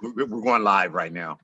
We're going live right now.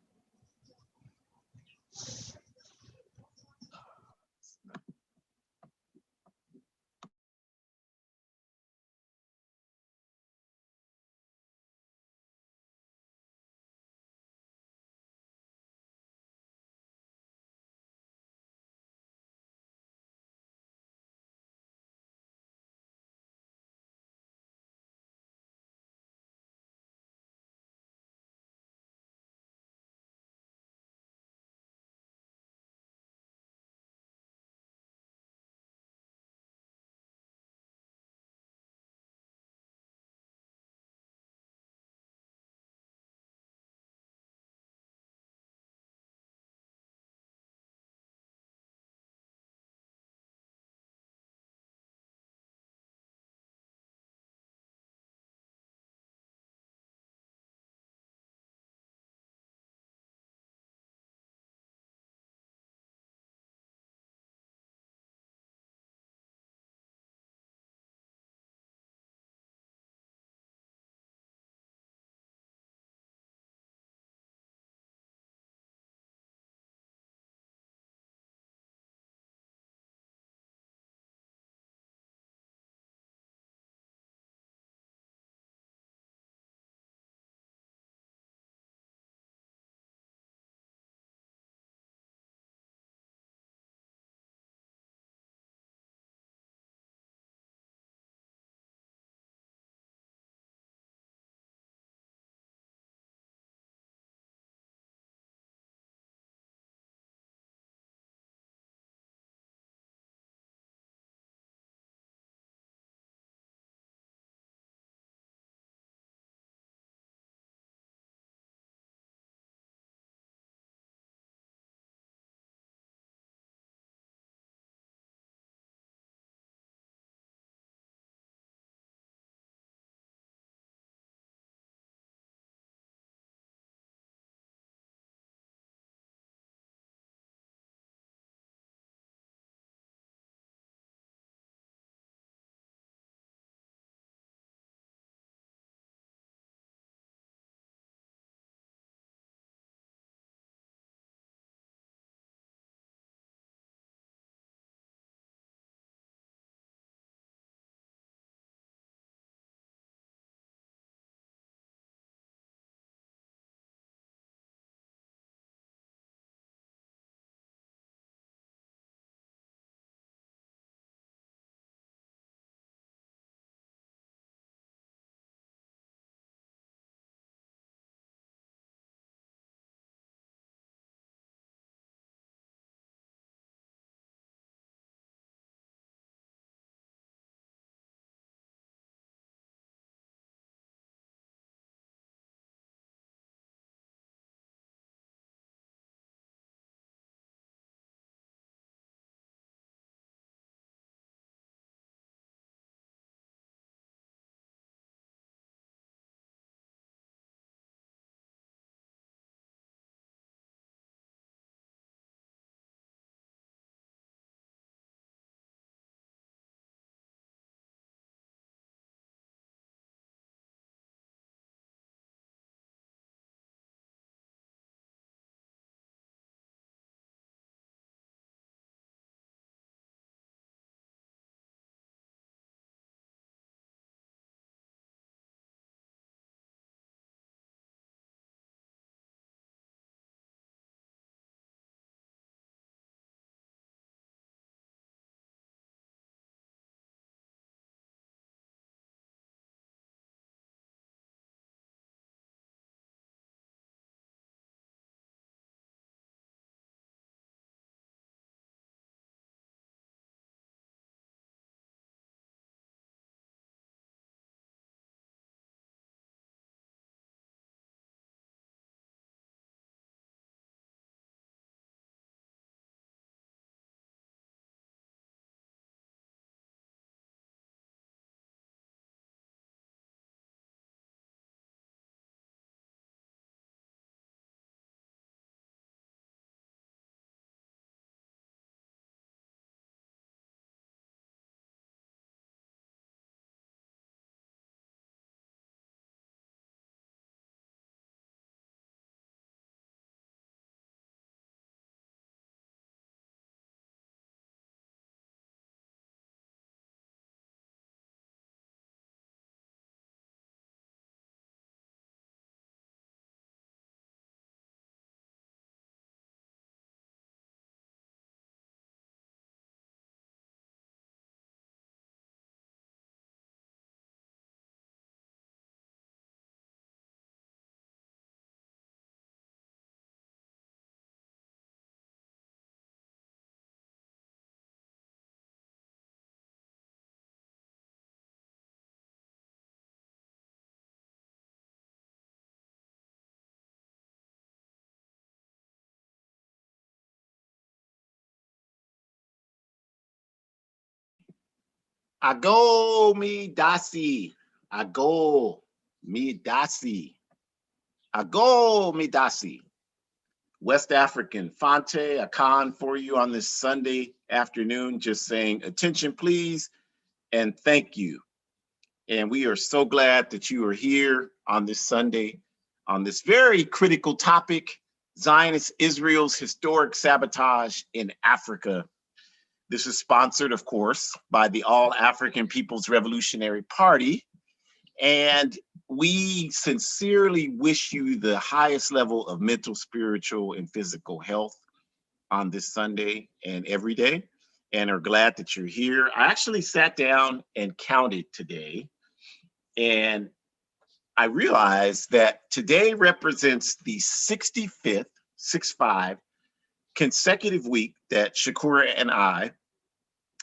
Ago mi dasi. Ago mi dasi. Ago mi dasi. West African Fante Akan for you on this Sunday afternoon, just saying attention, please, and thank you. And we are so glad that you are here on this Sunday on this very critical topic, Zionist Israel's historic sabotage in Africa. This is sponsored, of course, by the All African People's Revolutionary Party. And we sincerely wish you the highest level of mental, spiritual, and physical health on this Sunday and every day, and are glad that you're here. I actually sat down and counted today, and I realized that today represents the 65th, 65, consecutive week that Shukura and I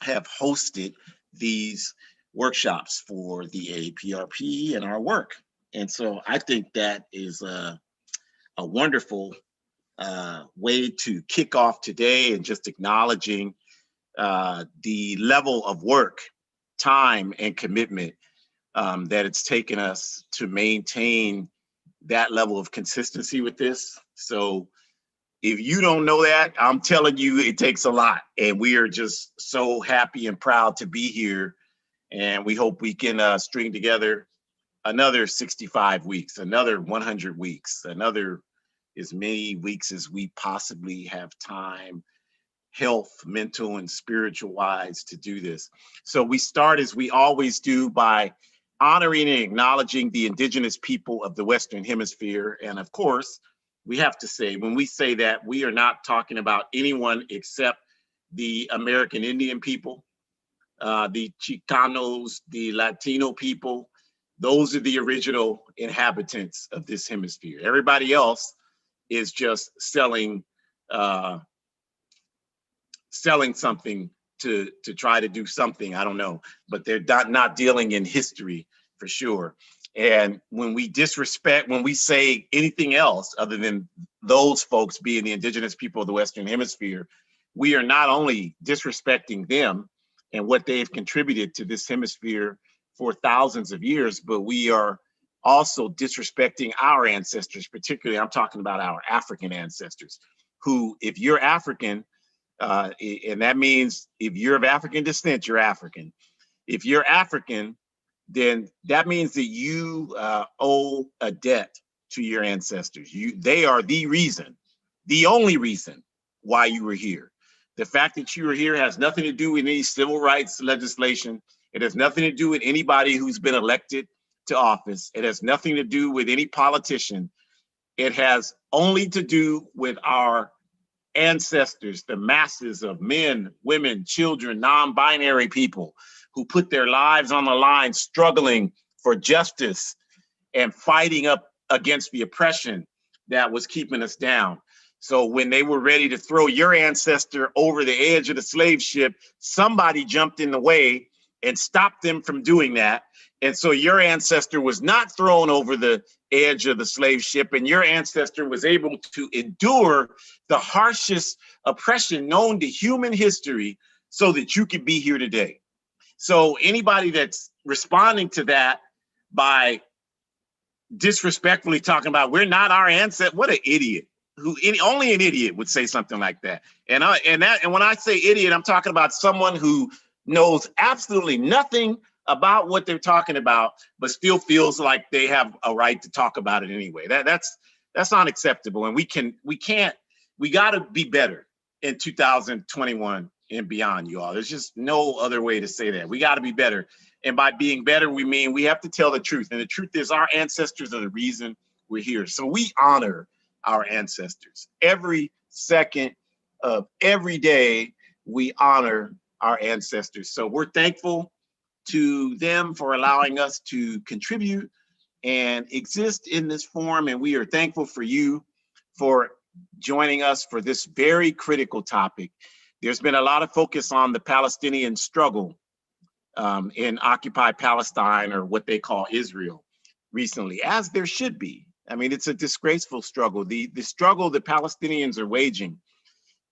have hosted these workshops for the APRP and our work. And so I think that is a wonderful way to kick off today, and just acknowledging the level of work, time, and commitment that it's taken us to maintain that level of consistency with this. So if you don't know that, I'm telling you, it takes a lot. And we are just so happy and proud to be here. And we hope we can string together another 65 weeks, another 100 weeks, another as many weeks as we possibly have time, health, mental, and spiritual wise to do this. So we start, as we always do, by honoring and acknowledging the indigenous people of the Western Hemisphere. And of course, we have to say, when we say that, we are not talking about anyone except the American Indian people, the Chicanos, the Latino people. Those are the original inhabitants of this hemisphere. Everybody else is just selling something to try to do something, I don't know, but they're not dealing in history for sure. And when we disrespect, when we say anything else other than those folks being the indigenous people of the Western Hemisphere, we are not only disrespecting them and what they've contributed to this hemisphere for thousands of years, but we are also disrespecting our ancestors. Particularly, I'm talking about our African ancestors, who, if you're African, and that means if you're of African descent, you're African. If you're African, then that means that you owe a debt to your ancestors. They are the reason, the only reason why you were here. The fact that you were here has nothing to do with any civil rights legislation. It has nothing to do with anybody who's been elected to office. It has nothing to do with any politician. It has only to do with our ancestors, the masses of men, women, children, non-binary people who put their lives on the line, struggling for justice and fighting up against the oppression that was keeping us down. So when they were ready to throw your ancestor over the edge of the slave ship, somebody jumped in the way and stopped them from doing that. And so your ancestor was not thrown over the edge of the slave ship, and your ancestor was able to endure the harshest oppression known to human history so that you could be here today. So anybody that's responding to that by disrespectfully talking about we're not our ancestors, what an idiot. Only an idiot would say something like that. And when I say idiot, I'm talking about someone who knows absolutely nothing about what they're talking about, but still feels like they have a right to talk about it anyway. That's not acceptable. And we got to be better in 2021 and beyond, you all. There's just no other way to say that. We got to be better. And by being better, we mean we have to tell the truth. And the truth is our ancestors are the reason we're here. So we honor our ancestors. Every second of every day, we honor our ancestors. So we're thankful to them for allowing us to contribute and exist in this form. And we are thankful for you for joining us for this very critical topic. There's been a lot of focus on the Palestinian struggle in occupied Palestine, or what they call Israel, recently, as there should be. I mean, it's a disgraceful struggle. The struggle the Palestinians are waging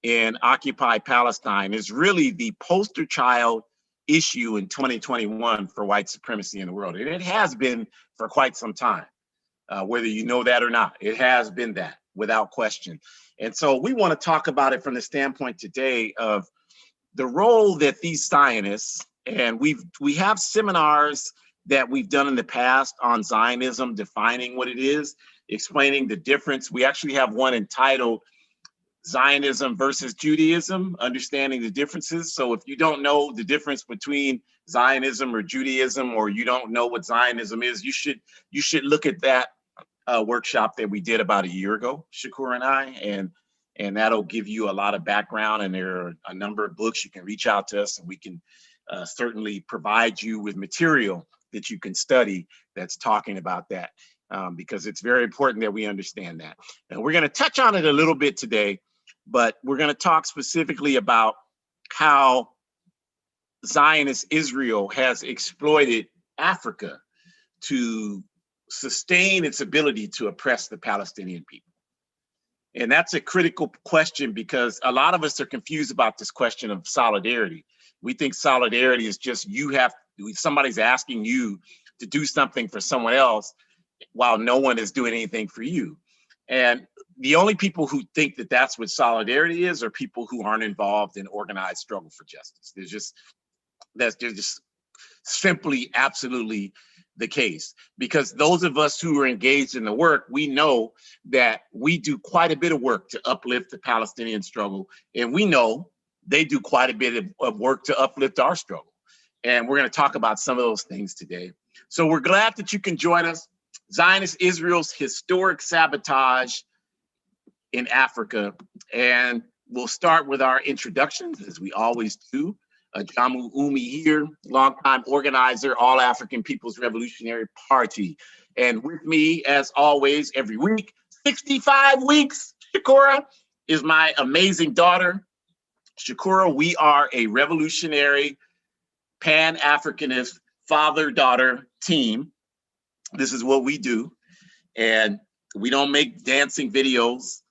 in occupied Palestine is really the poster child issue in 2021 for white supremacy in the world. And it has been for quite some time, whether you know that or not. It has been that, without question. And so we want to talk about it from the standpoint today of the role that these Zionists, and we have seminars that we've done in the past on Zionism, defining what it is, explaining the difference. We actually have one entitled Zionism versus Judaism, understanding the differences. So if you don't know the difference between Zionism or Judaism, or you don't know what Zionism is, you should look at that workshop that we did about a year ago, Shukura and I, and that'll give you a lot of background. And there are a number of books. You can reach out to us, and we can certainly provide you with material that you can study that's talking about that, because it's very important that we understand that. And we're going to touch on it a little bit today, but we're going to talk specifically about how Zionist Israel has exploited Africa to sustain its ability to oppress the Palestinian people. And that's a critical question, because a lot of us are confused about this question of solidarity. We think solidarity is just somebody's asking you to do something for someone else while no one is doing anything for you. And the only people who think that that's what solidarity is are people who aren't involved in organized struggle for justice. That's just simply absolutely the case, because those of us who are engaged in the work, we know that we do quite a bit of work to uplift the Palestinian struggle, and we know they do quite a bit of work to uplift our struggle. And we're going to talk about some of those things today. So we're glad that you can join us. Zionist Israel's historic sabotage in Africa. And we'll start with our introductions, as we always do. Ahjamu Umi here, longtime organizer, All African People's Revolutionary Party. And with me, as always, every week, 65 weeks, Shukura, is my amazing daughter. Shukura, we are a revolutionary, Pan-Africanist father-daughter team. This is what we do. And we don't make dancing videos.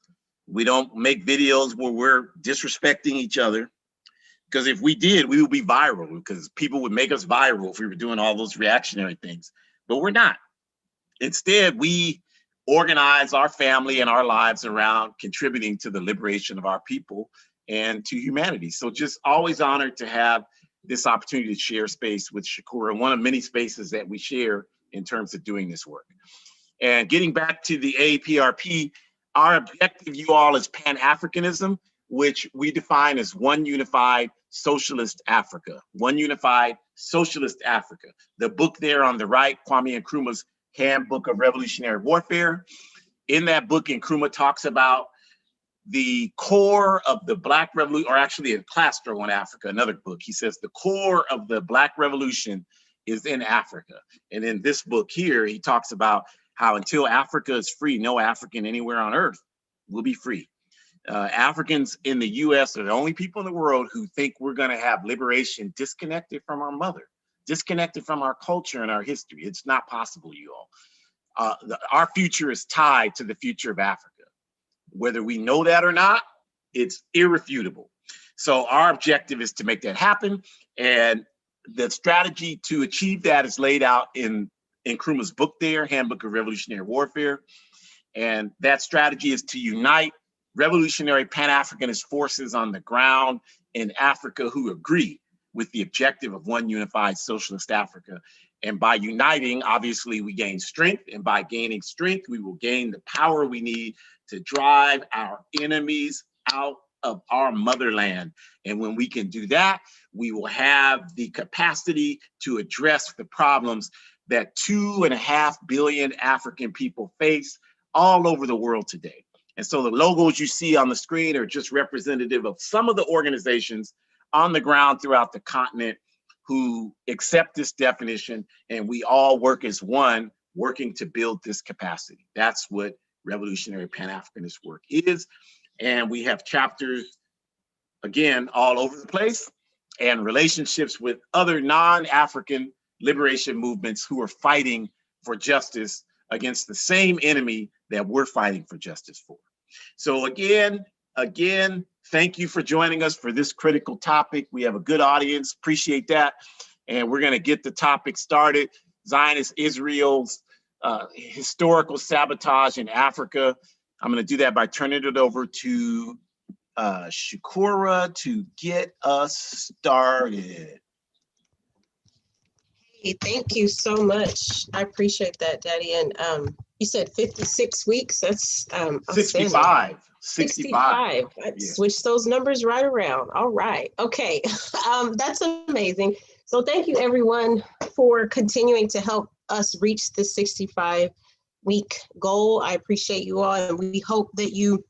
We don't make videos where we're disrespecting each other. Because if we did, we would be viral, because people would make us viral if we were doing all those reactionary things. But we're not. Instead, we organize our family and our lives around contributing to the liberation of our people and to humanity. So just always honored to have this opportunity to share space with Shukura, one of many spaces that we share in terms of doing this work. And getting back to the AAPRP, our objective, you all, is Pan-Africanism, which we define as one unified socialist Africa. One unified socialist Africa. The book there on the right, Kwame Nkrumah's Handbook of Revolutionary Warfare. In that book, Nkrumah talks about the core of the Black Revolution, or actually in Plastro in Africa, another book. He says the core of the Black Revolution is in Africa. And in this book here, he talks about how until Africa is free, no African anywhere on earth will be free. Africans in the US are the only people in the world who think we're going to have liberation disconnected from our mother, disconnected from our culture and our history. It's not possible, you all. Our future is tied to the future of Africa. Whether we know that or not, it's irrefutable. So our objective is to make that happen. And the strategy to achieve that is laid out in Nkrumah's book there, Handbook of Revolutionary Warfare. And that strategy is to unite revolutionary Pan-Africanist forces on the ground in Africa who agree with the objective of one unified socialist Africa. And by uniting, obviously, we gain strength. And by gaining strength, we will gain the power we need to drive our enemies out of our motherland. And when we can do that, we will have the capacity to address the problems that 2.5 billion African people face all over the world today. And so the logos you see on the screen are just representative of some of the organizations on the ground throughout the continent who accept this definition, and we all work as one, working to build this capacity. That's what revolutionary Pan-Africanist work is. And we have chapters, again, all over the place, and relationships with other non-African liberation movements who are fighting for justice against the same enemy that we're fighting for justice for. So again, Again, thank you for joining us for this critical topic. We have a good audience, appreciate that. And we're gonna get the topic started. Zionist Israel's historical sabotage in Africa. I'm gonna do that by turning it over to Shukura to get us started. Hey, thank you so much. I appreciate that, Daddy. And you said 56 weeks. That's 65. 65. I switched those numbers right around. All right. Okay. That's amazing. So thank you, everyone, for continuing to help us reach the 65-week goal. I appreciate you all, and we hope that you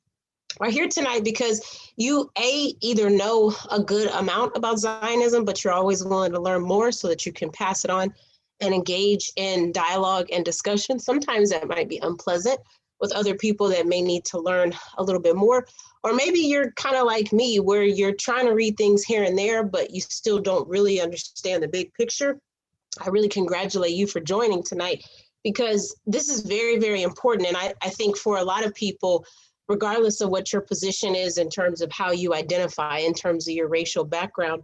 are here tonight because you either know a good amount about Zionism, but you're always willing to learn more so that you can pass it on and engage in dialogue and discussion. Sometimes that might be unpleasant with other people that may need to learn a little bit more. Or maybe you're kind of like me, where you're trying to read things here and there, but you still don't really understand the big picture. I really congratulate you for joining tonight, because this is very, very important. And I think for a lot of people, regardless of what your position is in terms of how you identify, in terms of your racial background,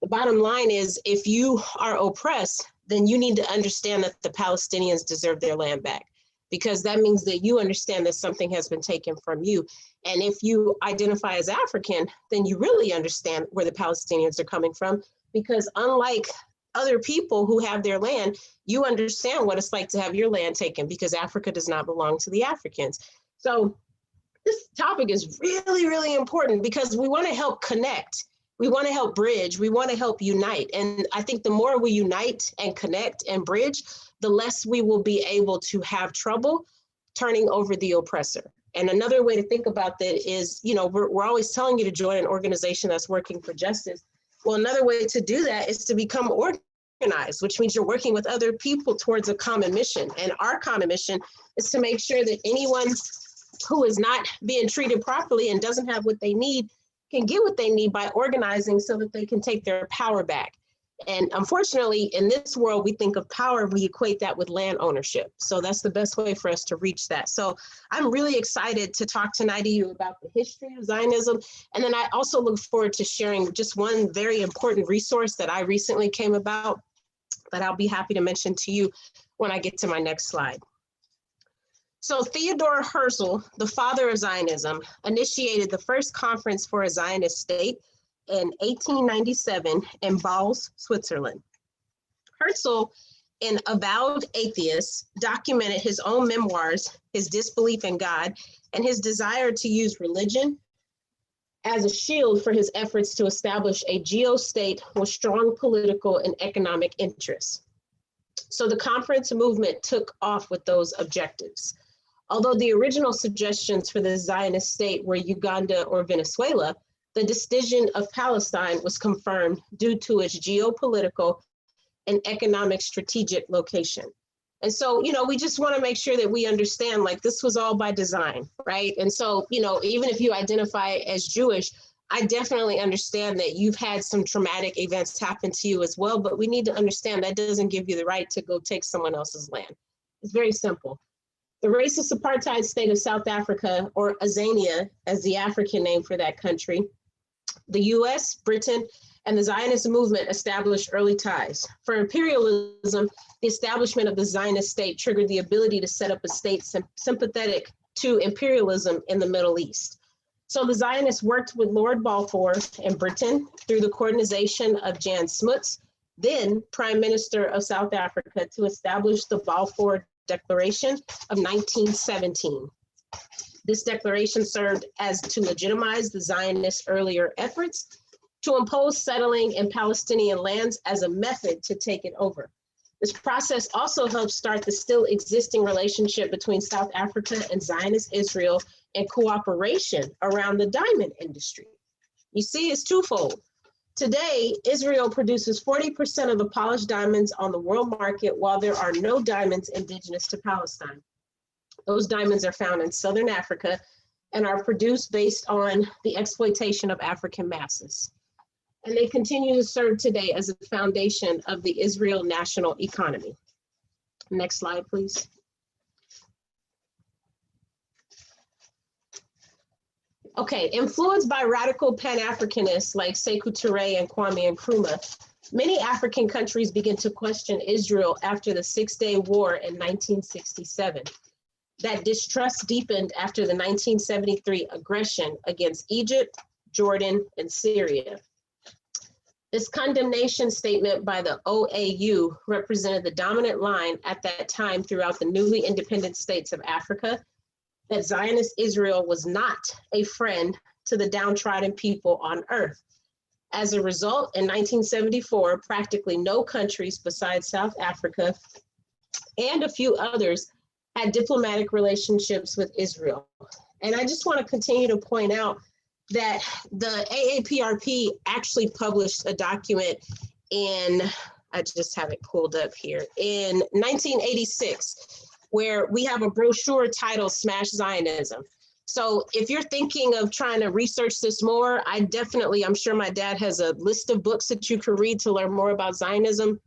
the bottom line is, if you are oppressed, then you need to understand that the Palestinians deserve their land back, because that means that you understand that something has been taken from you. And if you identify as African, then you really understand where the Palestinians are coming from, because unlike other people who have their land, you understand what it's like to have your land taken, because Africa does not belong to the Africans. So this topic is really, really important, because we want to help connect. We want to help bridge. We want to help unite. And I think the more we unite and connect and bridge, the less we will be able to have trouble turning over the oppressor. And another way to think about that is, you know, we're always telling you to join an organization that's working for justice. Well, another way to do that is to become organized, which means you're working with other people towards a common mission. And our common mission is to make sure that anyone who is not being treated properly and doesn't have what they need can get what they need by organizing, so that they can take their power back. And unfortunately, in this world, we think of power, we equate that with land ownership. So that's the best way for us to reach that. So I'm really excited to talk tonight to you about the history of Zionism. And then I also look forward to sharing just one very important resource that I recently came about that I'll be happy to mention to you when I get to my next slide. So Theodor Herzl, the father of Zionism, initiated the first conference for a Zionist state in 1897 in Bâle, Switzerland. Herzl, an avowed atheist, documented his own memoirs, his disbelief in God, and his desire to use religion as a shield for his efforts to establish a geo-state with strong political and economic interests. So the conference movement took off with those objectives. Although the original suggestions for the Zionist state were Uganda or Venezuela, the decision of Palestine was confirmed due to its geopolitical and economic strategic location. And so, you know, we just want to make sure that we understand, like, this was all by design, right? And so, you know, even if you identify as Jewish, I definitely understand that you've had some traumatic events happen to you as well, but we need to understand that doesn't give you the right to go take someone else's land. It's very simple. The racist apartheid state of South Africa, or Azania as the African name for that country, the US, Britain, and the Zionist movement established early ties. For imperialism, the establishment of the Zionist state triggered the ability to set up a state sympathetic to imperialism in the Middle East. So the Zionists worked with Lord Balfour in Britain through the coordination of Jan Smuts, then Prime Minister of South Africa, to establish the Balfour Declaration of 1917. This declaration served as to legitimize the Zionist earlier efforts to impose settling in Palestinian lands as a method to take it over. This process also helped start the still existing relationship between South Africa and Zionist Israel and cooperation around the diamond industry. You see, it's twofold. Today, Israel produces 40% of the polished diamonds on the world market, while there are no diamonds indigenous to Palestine. Those diamonds are found in Southern Africa and are produced based on the exploitation of African masses. And they continue to serve today as the foundation of the Israel national economy. Next slide, please. Okay, influenced by radical Pan-Africanists like Sekou Touré and Kwame Nkrumah, many African countries began to question Israel after the Six-Day War in 1967. That distrust deepened after the 1973 aggression against Egypt, Jordan, and Syria. This condemnation statement by the OAU represented the dominant line at that time throughout the newly independent states of Africa, that Zionist Israel was not a friend to the downtrodden people on earth. As a result, in 1974, practically no countries besides South Africa and a few others had diplomatic relationships with Israel. And I just want to continue to point out that the AAPRP actually published a document in, I just have it pulled up here, in 1986, where we have a brochure titled Smash Zionism. So if you're thinking of trying to research this more, I'm sure my dad has a list of books that you could read to learn more about Zionism.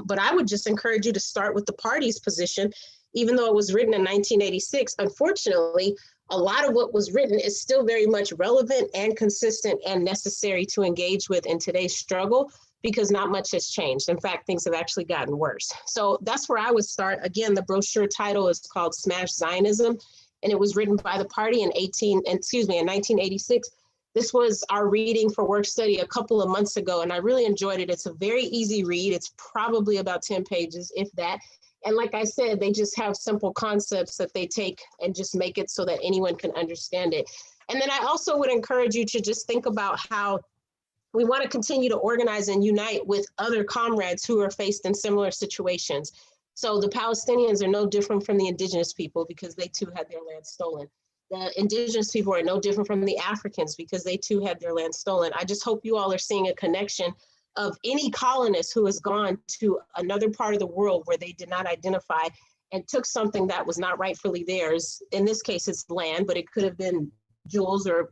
But I would just encourage you to start with the party's position, even though it was written in 1986. Unfortunately, a lot of what was written is still very much relevant and consistent and necessary to engage with in today's struggle, because not much has changed. In fact, things have actually gotten worse. So that's where I would start. Again, the brochure title is called Smash Zionism, and it was written by the party in 1986. This was our reading for work study a couple of months ago, and I really enjoyed it. It's a very easy read. It's probably about 10 pages, if that. And like I said, they just have simple concepts that they take and just make it so that anyone can understand it. And then I also would encourage you to just think about how we want to continue to organize and unite with other comrades who are faced in similar situations. So the Palestinians are no different from the indigenous people, because they too had their land stolen. The indigenous people are no different from the Africans, because they too had their land stolen. I just hope you all are seeing a connection of any colonist who has gone to another part of the world where they did not identify and took something that was not rightfully theirs. In this case, it's land, but it could have been jewels or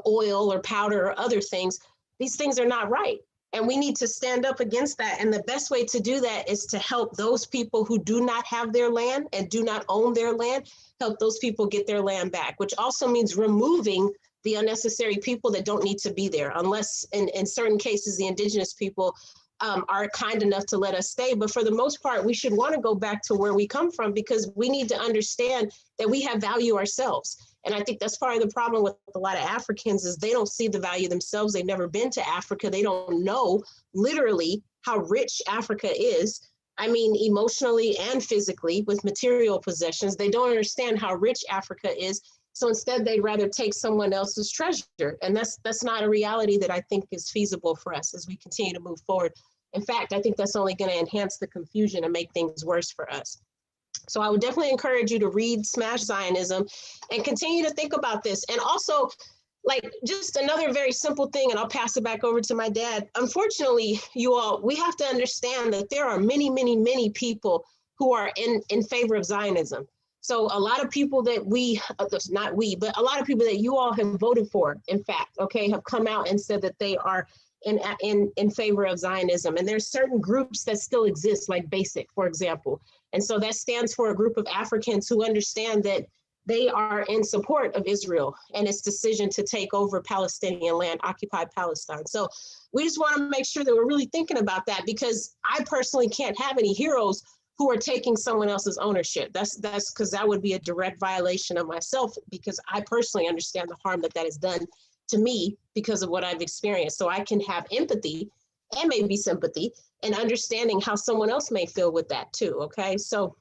oil or powder or other things. These things are not right. And we need to stand up against that. And the best way to do that is to help those people who do not have their land and do not own their land, help those people get their land back, which also means removing the unnecessary people that don't need to be there, unless in certain cases, the indigenous people are kind enough to let us stay. But for the most part, we should want to go back to where we come from, because we need to understand that we have value ourselves. And I think that's part of the problem with a lot of Africans is they don't see the value themselves. They've never been to Africa. They don't know literally how rich Africa is. I mean, emotionally and physically with material possessions. They don't understand how rich Africa is. So instead, they'd rather take someone else's treasure. And that's not a reality that I think is feasible for us as we continue to move forward. In fact, I think that's only going to enhance the confusion and make things worse for us. So I would definitely encourage you to read Smash Zionism and continue to think about this. And also, like, just another very simple thing, and I'll pass it back over to my dad. Unfortunately, you all, we have to understand that there are many, many, many people who are in favor of Zionism. So a lot of people that not we, but a lot of people that you all have voted for, in fact, okay, have come out and said that they are in favor of Zionism. And there's certain groups that still exist, like BASIC, for example. And so that stands for a group of Africans who understand that they are in support of Israel and its decision to take over Palestinian land, occupy Palestine. So we just want to make sure that we're really thinking about that, because I personally can't have any heroes who are taking someone else's ownership. That's because that would be a direct violation of myself, because I personally understand the harm that has done to me because of what I've experienced. So I can have empathy and maybe sympathy and understanding how someone else may feel with that too, okay? So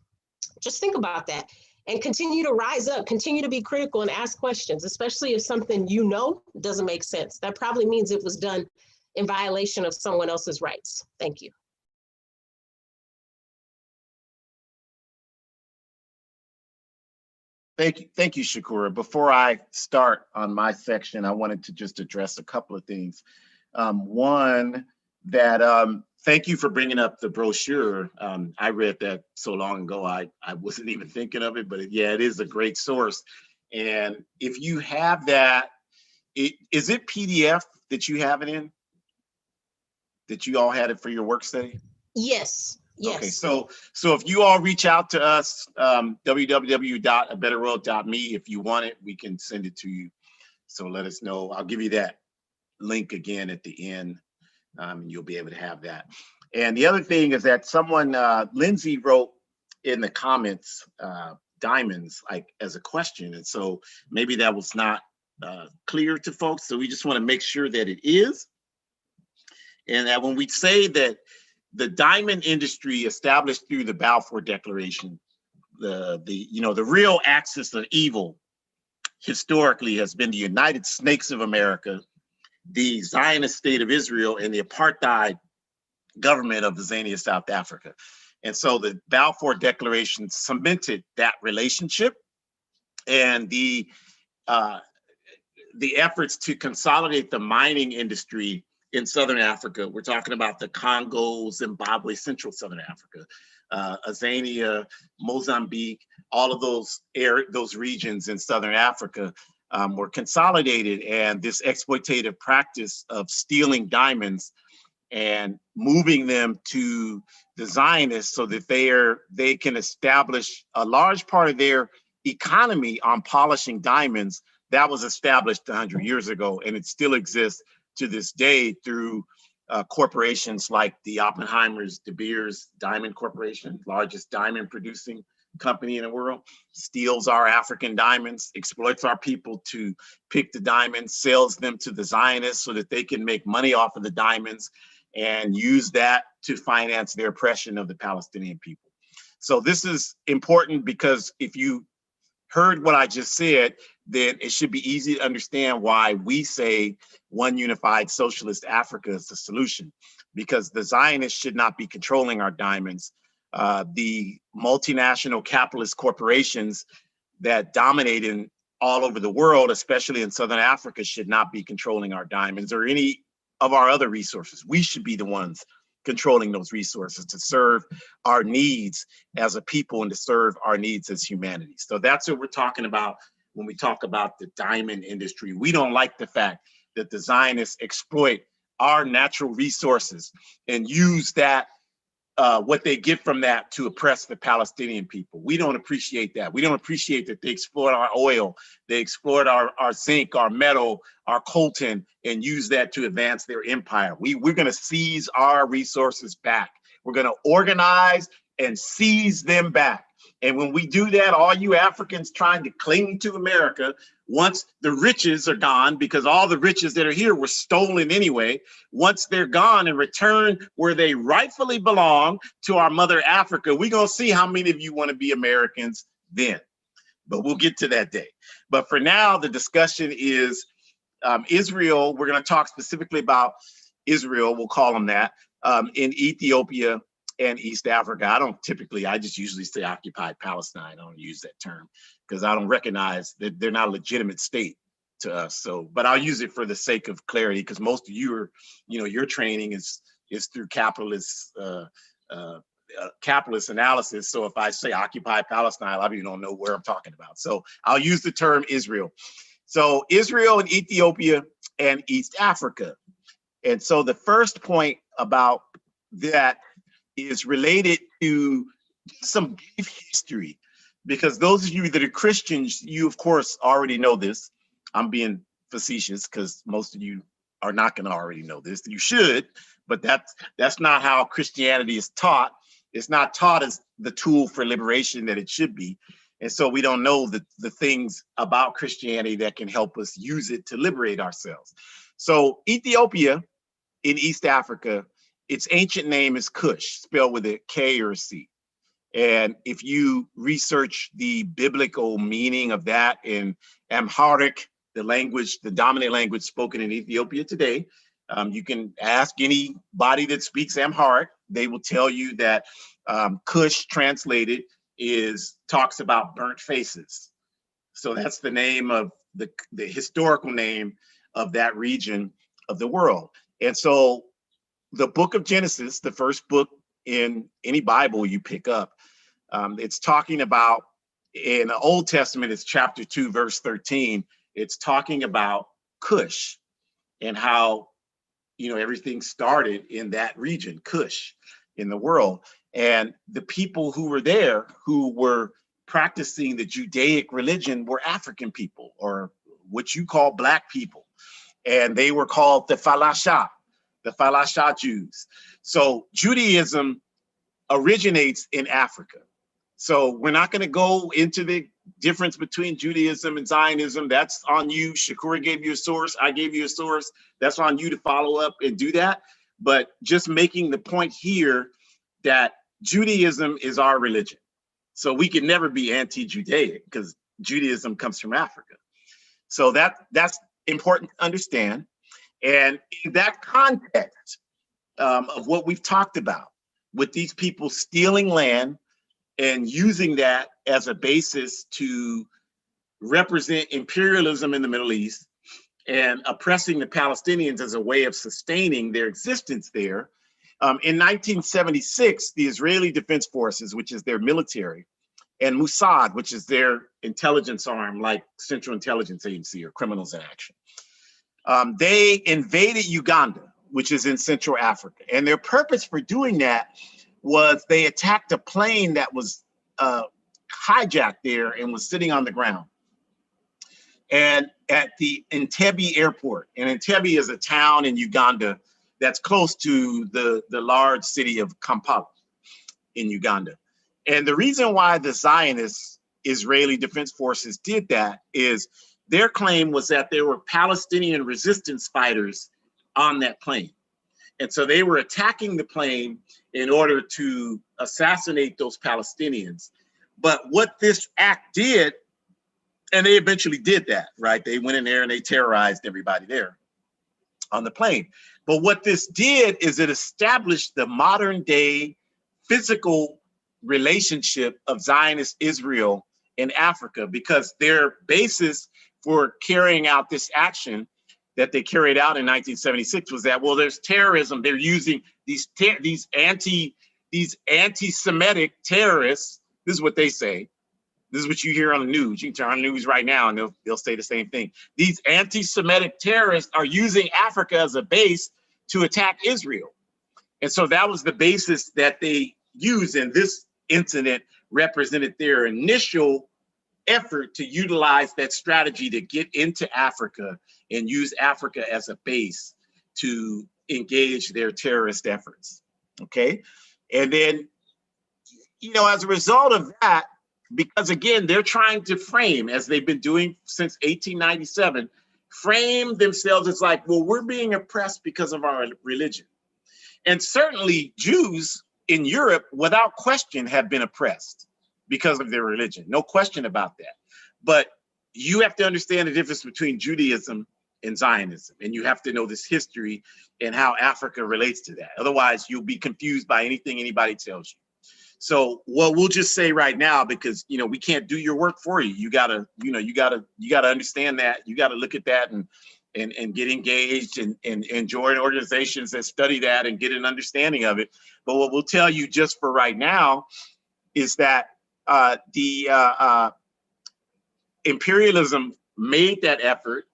just think about that and continue to rise up, continue to be critical and ask questions, especially if something you know doesn't make sense. That probably means it was done in violation of someone else's rights. Thank you. Thank you, Shukura. Before I start on my section, I wanted to just address a couple of things. One, that thank you for bringing up the brochure. I read that so long ago, I wasn't even thinking of it, but yeah, it is a great source. And if you have that, is it PDF that you have it in? That you all had it for your work study? Yes. Yes. Okay, so if you all reach out to us, www.abetterworld.me, if you want it, we can send it to you. So let us know. I'll give you that link again at the end. You'll be able to have that. And the other thing is that someone, Lindsay wrote in the comments, diamonds, like as a question. And so maybe that was not clear to folks. So we just want to make sure that it is. And that when we say that the diamond industry established through the Balfour Declaration, the real axis of evil historically has been the United Snakes of America, the Zionist state of Israel, and the apartheid government of Tanzania, South Africa. And so the Balfour Declaration cemented that relationship, and the efforts to consolidate the mining industry in Southern Africa. We're talking about the Congo, Zimbabwe, Central Southern Africa, Tanzania, Mozambique, all of those regions in Southern Africa were consolidated, and this exploitative practice of stealing diamonds and moving them to the Zionists so that they can establish a large part of their economy on polishing diamonds. That was established 100 years ago, and it still exists to this day through corporations like the Oppenheimers, De Beers Diamond Corporation, largest diamond producing company in the world, steals our African diamonds, exploits our people to pick the diamonds, sells them to the Zionists so that they can make money off of the diamonds and use that to finance their oppression of the Palestinian people. So this is important because if you heard what I just said, then it should be easy to understand why we say one unified socialist Africa is the solution, because the Zionists should not be controlling our diamonds. The multinational capitalist corporations that dominate in all over the world, especially in Southern Africa, should not be controlling our diamonds or any of our other resources. We should be the ones controlling those resources to serve our needs as a people and to serve our needs as humanity. So that's what we're talking about when we talk about the diamond industry. We don't like the fact that the Zionists exploit our natural resources and use that, what they get from that, to oppress the Palestinian people. We don't appreciate that. We don't appreciate that they exploit our oil, they exploit our zinc, our metal, our coltan, and use that to advance their empire. We're going to seize our resources back. We're going to organize and seize them back. And when we do that, all you Africans trying to cling to America, once the riches are gone, because all the riches that are here were stolen anyway, once they're gone and returned where they rightfully belong to our mother Africa, we're going to see how many of you want to be Americans then. But we'll get to that day. But for now, the discussion is Israel. We're going to talk specifically about Israel, we'll call them that, in Ethiopia and East Africa. I just usually say occupied Palestine. I don't use that term because I don't recognize that they're not a legitimate state to us. So, but I'll use it for the sake of clarity, because most of you are, your training is through capitalist analysis. So if I say occupied Palestine, a lot of you don't know where I'm talking about. So I'll use the term Israel. So Israel and Ethiopia and East Africa. And so the first point about that is related to some brief history, because those of you that are Christians, you of course already know this. I'm being facetious because most of you are not going to already know this. You should, but that's not how Christianity is taught. It's not taught as the tool for liberation that it should be. And so we don't know the things about Christianity that can help us use it to liberate ourselves. So Ethiopia in East Africa, its ancient name is Cush, spelled with a K or a C. And if you research the biblical meaning of that in Amharic, the dominant language spoken in Ethiopia today, you can ask anybody that speaks Amharic. They will tell you that Cush translated talks about burnt faces. So that's the name of the historical name of that region of the world. And so the book of Genesis, the first book in any Bible you pick up, it's talking about, in the Old Testament, it's chapter 2, verse 13. It's talking about Cush and how, everything started in that region, Cush, in the world. And the people who were there, who were practicing the Judaic religion, were African people, or what you call Black people. And they were called the Falasha Jews. So Judaism originates in Africa. So we're not going to go into the difference between Judaism and Zionism. That's on you. Shukura gave you a source. I gave you a source. That's on you to follow up and do that. But just making the point here that Judaism is our religion. So we can never be anti-Judaic because Judaism comes from Africa. So that's important to understand. And in that context of what we've talked about, with these people stealing land and using that as a basis to represent imperialism in the Middle East and oppressing the Palestinians as a way of sustaining their existence there. In 1976, the Israeli Defense Forces, which is their military, and Mossad, which is their intelligence arm, like Central Intelligence Agency or Criminals in Action, they invaded Uganda, which is in Central Africa. And their purpose for doing that was they attacked a plane that was hijacked there and was sitting on the ground. And at the Entebbe airport, and Entebbe is a town in Uganda that's close to the large city of Kampala in Uganda. And the reason why the Zionist Israeli Defense Forces did that is their claim was that there were Palestinian resistance fighters on that plane. And so they were attacking the plane in order to assassinate those Palestinians. But what this act did, and they eventually did that, right? They went in there and they terrorized everybody there on the plane. But what this did is it established the modern day physical relationship of Zionist Israel in Africa, because their basis for carrying out this action that they carried out in 1976 was that, well, there's terrorism. They're using these anti-Semitic terrorists. This is what they say. This is what you hear on the news. You can turn on the news right now and they'll say the same thing. These anti-Semitic terrorists are using Africa as a base to attack Israel. And so that was the basis that they used, and this incident represented their initial effort to utilize that strategy to get into Africa and use Africa as a base to engage their terrorist efforts. Okay. And then, as a result of that, because again, they're trying to frame, as they've been doing since 1897, frame themselves as like, well, we're being oppressed because of our religion. And certainly Jews in Europe, without question, have been oppressed because of their religion. No question about that. But you have to understand the difference between Judaism and Zionism. And you have to know this history and how Africa relates to that. Otherwise, you'll be confused by anything anybody tells you. So what we'll just say right now, because we can't do your work for you. You gotta understand that. You gotta look at that and get engaged and join organizations that study that and get an understanding of it. But what we'll tell you just for right now is that the imperialism made that effort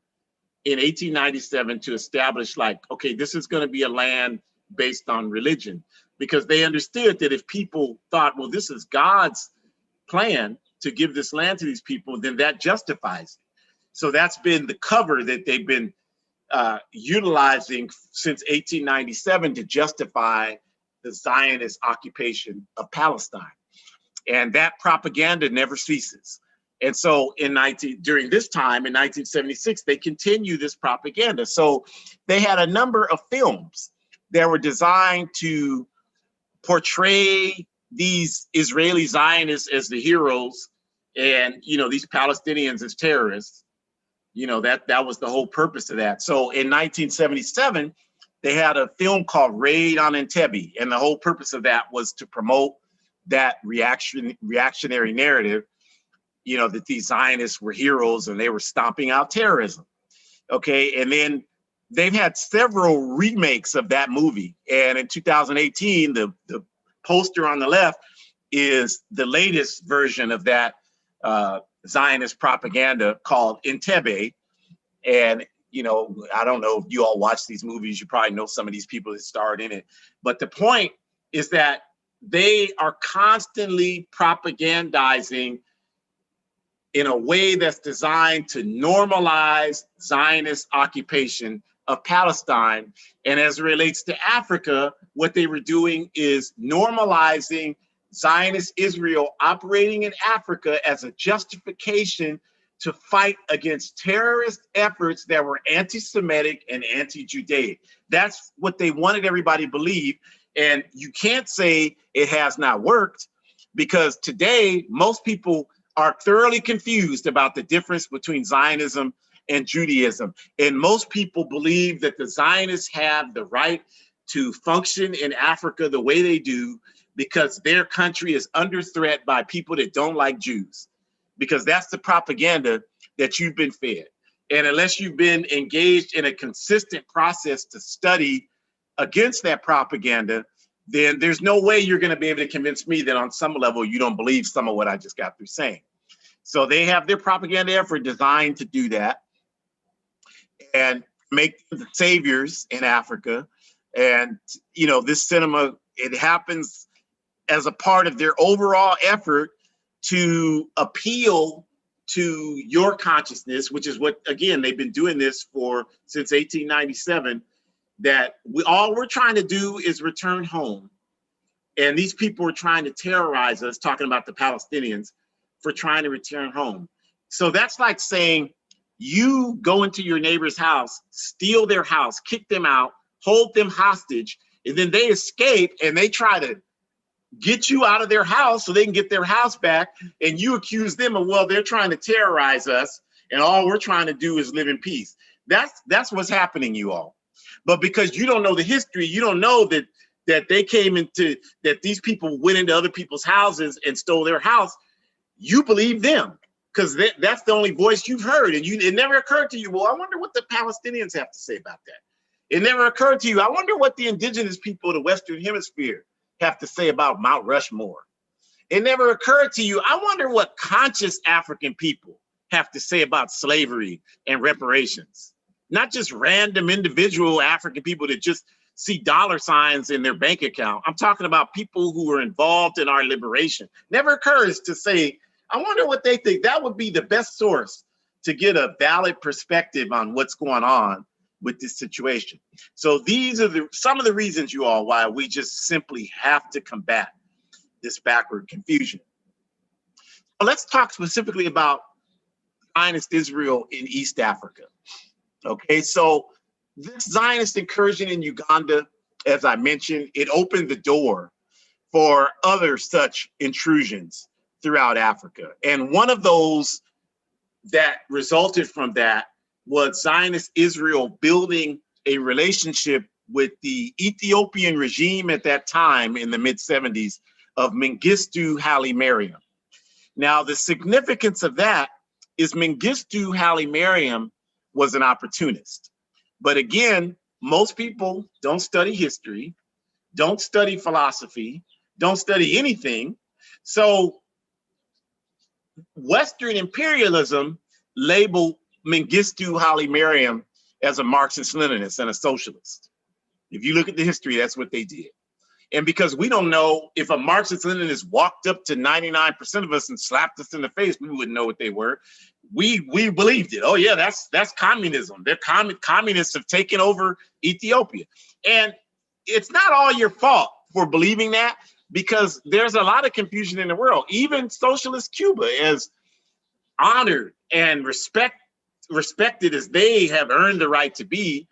in 1897 to establish, like, okay, this is going to be a land based on religion, because they understood that if people thought, well, this is God's plan to give this land to these people, then that justifies it. So that's been the cover that they've been utilizing since 1897 to justify the Zionist occupation of Palestine. And that propaganda never ceases. And so during this time in 1976, they continue this propaganda. So they had a number of films that were designed to portray these Israeli Zionists as the heroes and, these Palestinians as terrorists. That was the whole purpose of that. So in 1977, they had a film called Raid on Entebbe. And the whole purpose of that was to promote that reactionary narrative, that these Zionists were heroes and they were stomping out terrorism. Okay. And then they've had several remakes of that movie. And in 2018, the poster on the left is the latest version of that Zionist propaganda called Entebbe. And, I don't know if you all watch these movies, you probably know some of these people that starred in it. But the point is that they are constantly propagandizing in a way that's designed to normalize Zionist occupation of Palestine. And as it relates to Africa, what they were doing is normalizing Zionist Israel operating in Africa as a justification to fight against terrorist efforts that were anti-Semitic and anti-Judaic. That's what they wanted everybody to believe. And you can't say it has not worked, because today most people are thoroughly confused about the difference between Zionism and Judaism. And most people believe that the Zionists have the right to function in Africa the way they do because their country is under threat by people that don't like Jews, because that's the propaganda that you've been fed. And unless you've been engaged in a consistent process to study against that propaganda, then there's no way you're going to be able to convince me that on some level you don't believe some of what I just got through saying. So they have their propaganda effort designed to do that and make them the saviors in Africa. And, you know, this cinema, it happens as a part of their overall effort to appeal to your consciousness, which is what, again, they've been doing this for since 1897, that all we're trying to do is return home. And these people are trying to terrorize us, talking about the Palestinians, for trying to return home. So that's like saying you go into your neighbor's house, steal their house, kick them out, hold them hostage, and then they escape and they try to get you out of their house so they can get their house back, and you accuse them of, well, they're trying to terrorize us and all we're trying to do is live in peace. That's what's happening, you all. But because you don't know the history, you don't know that they came into, that these people went into other people's houses and stole their house. You believe them because that's the only voice you've heard. And it never occurred to you, well, I wonder what the Palestinians have to say about that. It never occurred to you, I wonder what the indigenous people of the Western Hemisphere have to say about Mount Rushmore. It never occurred to you, I wonder what conscious African people have to say about slavery and reparations. Not just random individual African people that just see dollar signs in their bank account. I'm talking about people who are involved in our liberation. Never occurs to say, I wonder what they think. That would be the best source to get a valid perspective on what's going on with this situation. So these are some of the reasons, you all, why we just simply have to combat this backward confusion. Well, let's talk specifically about Zionist Israel in East Africa. Okay, so this Zionist incursion in Uganda, as I mentioned, it opened the door for other such intrusions throughout Africa. And one of those that resulted from that was Zionist Israel building a relationship with the Ethiopian regime at that time in the mid-70s of Mengistu Haile Mariam. Now, the significance of that is Mengistu Haile Mariam was an opportunist. But again, most people don't study history, don't study philosophy, don't study anything. So Western imperialism labeled Mengistu Haile Mariam as a Marxist-Leninist and a socialist. If you look at the history, that's what they did. And because we don't know, if a Marxist-Leninist walked up to 99% of us and slapped us in the face, we wouldn't know what they were. We believed it. Oh yeah, that's communism. They're communists have taken over Ethiopia. And it's not all your fault for believing that, because there's a lot of confusion in the world. Even socialist Cuba, as honored and respected as they have earned the right to be,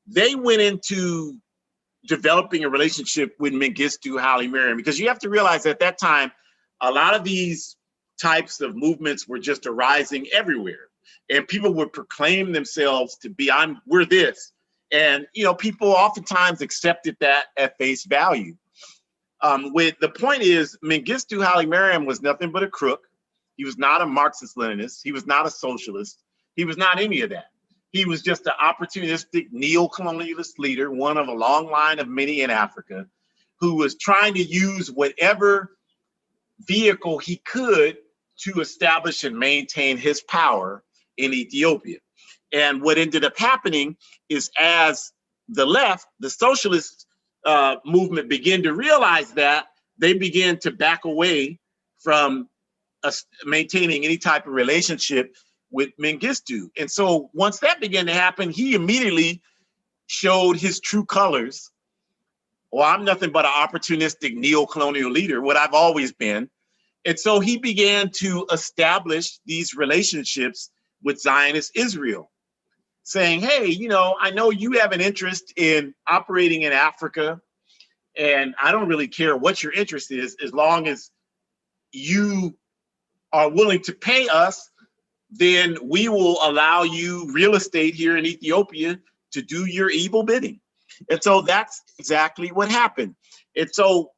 they went into developing a relationship with Mengistu Haile Mariam, because you have to realize at that time, a lot of these types of movements were just arising everywhere, and people would proclaim themselves to be, we're this. And, you know, people oftentimes accepted that at face value. With the point is, Mengistu Haile Mariam was nothing but a crook. He was not a Marxist-Leninist. He was not a socialist. He was not any of that. He was just an opportunistic neo-colonialist leader, one of a long line of many in Africa, who was trying to use whatever vehicle he could to establish and maintain his power in Ethiopia. And what ended up happening is, as the left, the socialist movement began to realize that, they began to back away from maintaining any type of relationship with Mengistu. And so once that began to happen, he immediately showed his true colors. Well, I'm nothing but an opportunistic neo-colonial leader, what I've always been. And so he began to establish these relationships with Zionist Israel, saying, hey, you know, I know you have an interest in operating in Africa, and I don't really care what your interest is, as long as you are willing to pay us, then we will allow you real estate here in Ethiopia to do your evil bidding. And so that's exactly what happened. And so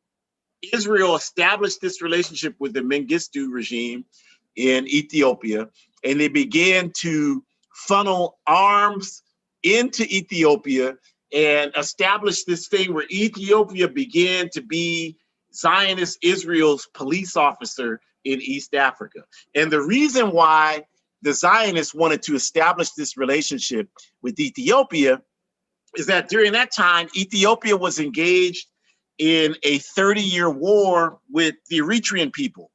Israel established this relationship with the Mengistu regime in Ethiopia, and they began to funnel arms into Ethiopia and establish this thing where Ethiopia began to be Zionist Israel's police officer in East Africa. And the reason why the Zionists wanted to establish this relationship with Ethiopia is that during that time, Ethiopia was engaged in a 30-year war with the Eritrean people.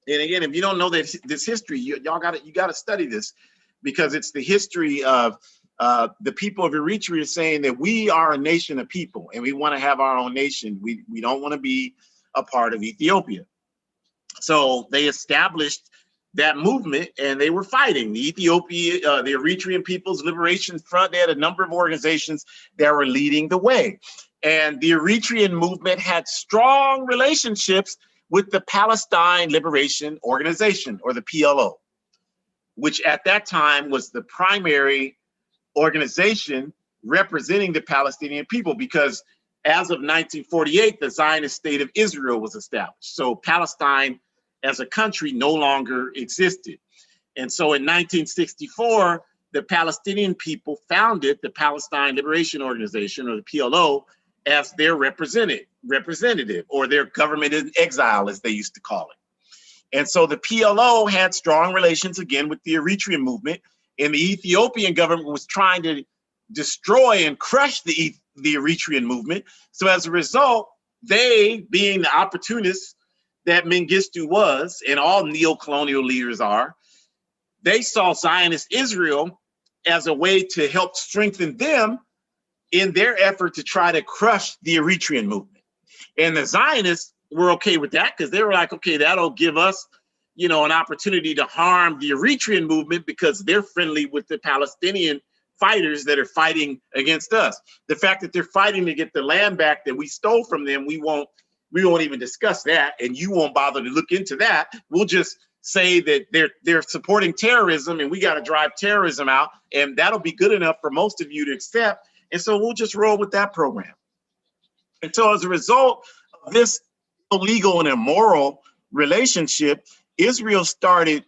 And again, if you don't know this history, you got to study this, because it's the history of the people of Eritrea saying that we are a nation of people and we want to have our own nation. We don't want to be a part of Ethiopia. So they established that movement, and they were fighting the Eritrean People's Liberation Front. They had a number of organizations that were leading the way. And the Eritrean movement had strong relationships with the Palestine Liberation Organization, or the PLO, which at that time was the primary organization representing the Palestinian people, because as of 1948, the Zionist state of Israel was established. So Palestine as a country no longer existed. And so in 1964, the Palestinian people founded the Palestine Liberation Organization, or the PLO, as their representative, or their government in exile, as they used to call it. And so the PLO had strong relations again with the Eritrean movement, and the Ethiopian government was trying to destroy and crush the Eritrean movement. So as a result, they, being the opportunists that Mengistu was, and all neo-colonial leaders are, they saw Zionist Israel as a way to help strengthen them in their effort to try to crush the Eritrean movement. And the Zionists were okay with that, because they were like, okay, that'll give us, you know, an opportunity to harm the Eritrean movement, because they're friendly with the Palestinian fighters that are fighting against us. The fact that they're fighting to get the land back that we stole from them, we won't even discuss that, and you won't bother to look into that. We'll just say that they're supporting terrorism, and we got to drive terrorism out, and that'll be good enough for most of you to accept. And so we'll just roll with that program. And so as a result of this illegal and immoral relationship, Israel started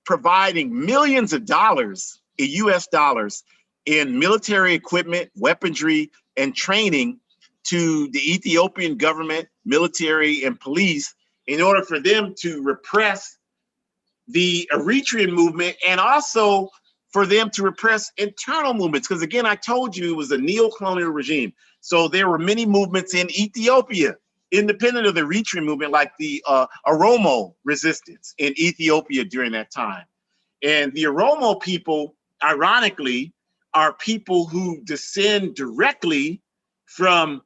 providing millions of dollars in US dollars in military equipment, weaponry, and training to the Ethiopian government, military, and police, in order for them to repress the Eritrean movement, and also for them to repress internal movements. Because again, I told you it was a neo-colonial regime. So there were many movements in Ethiopia, independent of the Eritrean movement, like the Oromo resistance in Ethiopia during that time. And the Oromo people, ironically, are people who descend directly from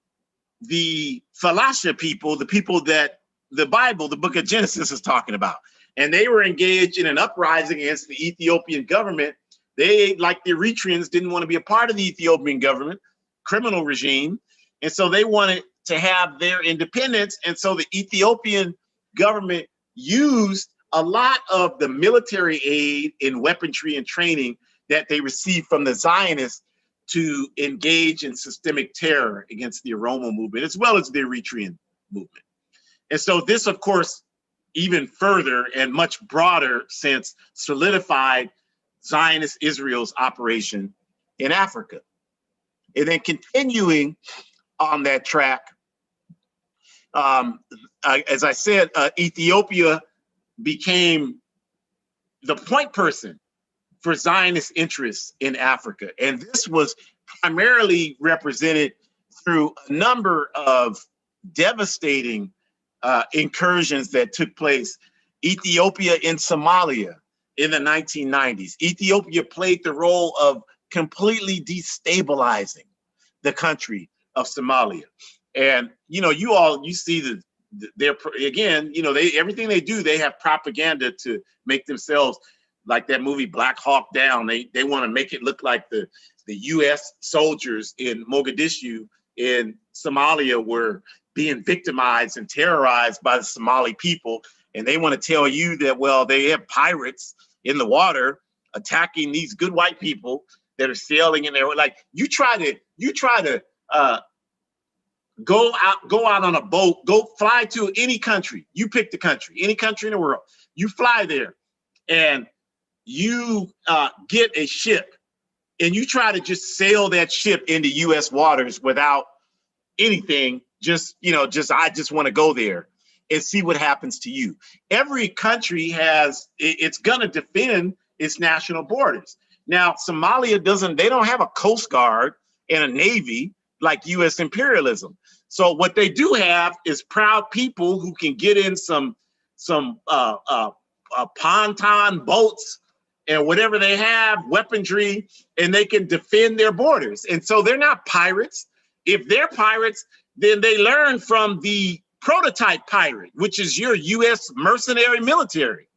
the Falasha people, the people that the Bible, the book of Genesis, is talking about. And they were engaged in an uprising against the Ethiopian government. They, like the Eritreans, didn't want to be a part of the Ethiopian government, criminal regime. And so they wanted to have their independence. And so the Ethiopian government used a lot of the military aid in weaponry and training that they received from the Zionists to engage in systemic terror against the Oromo movement, as well as the Eritrean movement. And so this, of course, even further and much broader sense, solidified Zionist Israel's operation in Africa. And then continuing on that track, as I said, Ethiopia became the point person for Zionist interests in Africa. And this was primarily represented through a number of devastating incursions that took place Ethiopia and Somalia in the 1990s. Ethiopia played the role of completely destabilizing the country of Somalia. And, you know, you see they're, again, you know, everything they do, they have propaganda to make themselves like that movie Black Hawk Down. They want to make it look like the US soldiers in Mogadishu in Somalia were being victimized and terrorized by the Somali people. And they want to tell you that, well, they have pirates in the water attacking these good white people that are sailing in there. Like, you try to go out on a boat, go fly to any country. You pick the country, any country in the world. You fly there and you get a ship and you try to just sail that ship into US waters without anything. I just want to go there and see what happens to you. Every country it's going to defend its national borders. Now, Somalia they don't have a Coast Guard and a Navy like US imperialism. So what they do have is proud people who can get in some ponton boats and whatever they have, weaponry, and they can defend their borders. And so they're not pirates. If they're pirates, then they learn from the prototype pirate, which is your US mercenary military.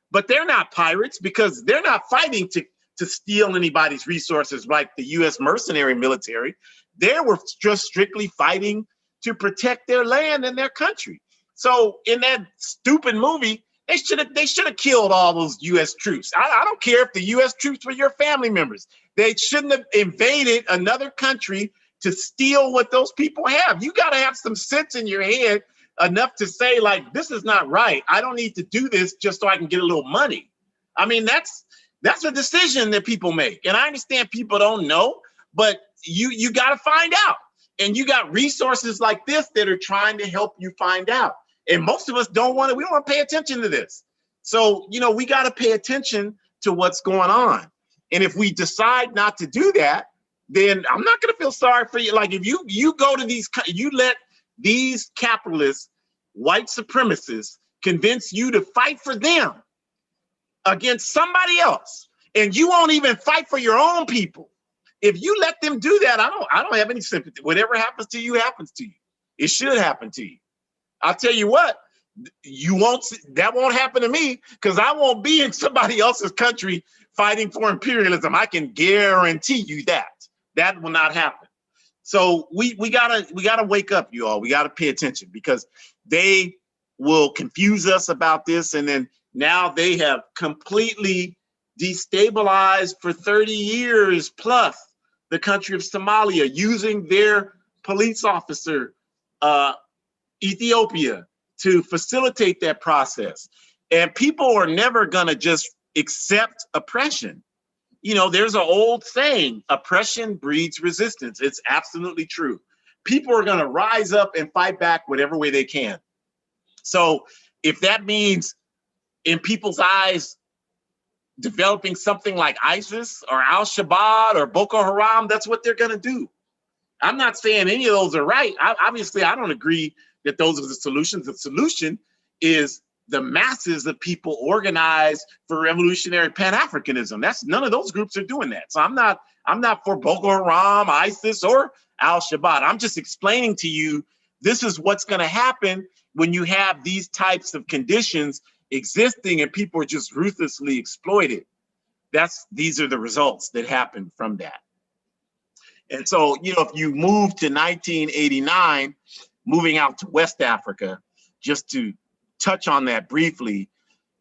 But they're not pirates because they're not fighting to steal anybody's resources like the US mercenary military. They were just strictly fighting to protect their land and their country. So in that stupid movie, they should have killed all those US troops. I don't care if the US troops were your family members. They shouldn't have invaded another country to steal what those people have. You got to have some sense in your head enough to say, like, this is not right. I don't need to do this just so I can get a little money. I mean, that's a decision that people make. And I understand people don't know, but you got to find out. And you got resources like this that are trying to help you find out. And most of us we don't want to pay attention to this. So, you know, we got to pay attention to what's going on. And if we decide not to do that, then I'm not going to feel sorry for you. Like, if you go to you let these capitalists, white supremacists, convince you to fight for them against somebody else, and you won't even fight for your own people. If you let them do that, I don't have any sympathy. Whatever happens to you happens to you. It should happen to you. I'll tell you what, that won't happen to me, because I won't be in somebody else's country fighting for imperialism. I can guarantee you that will not happen. So we gotta wake up, you all. We gotta pay attention, because they will confuse us about this, and then now they have completely destabilized for 30 years plus the country of Somalia, using their police officer, Ethiopia, to facilitate that process. And people are never going to just accept oppression. You know, there's an old saying, oppression breeds resistance. It's absolutely true. People are going to rise up and fight back whatever way they can. So if that means, in people's eyes, developing something like ISIS or Al-Shabaab or Boko Haram, that's what they're going to do. I'm not saying any of those are right. Obviously, I don't agree that those are the solutions. The solution is the masses of people organized for revolutionary Pan-Africanism. None of those groups are doing that. So I'm not for Boko Haram, ISIS, or Al-Shabaab. I'm just explaining to you, this is what's going to happen when you have these types of conditions existing and people are just ruthlessly exploited. These are the results that happen from that. And so, you know, if you move to 1989, moving out to West Africa, just to touch on that briefly,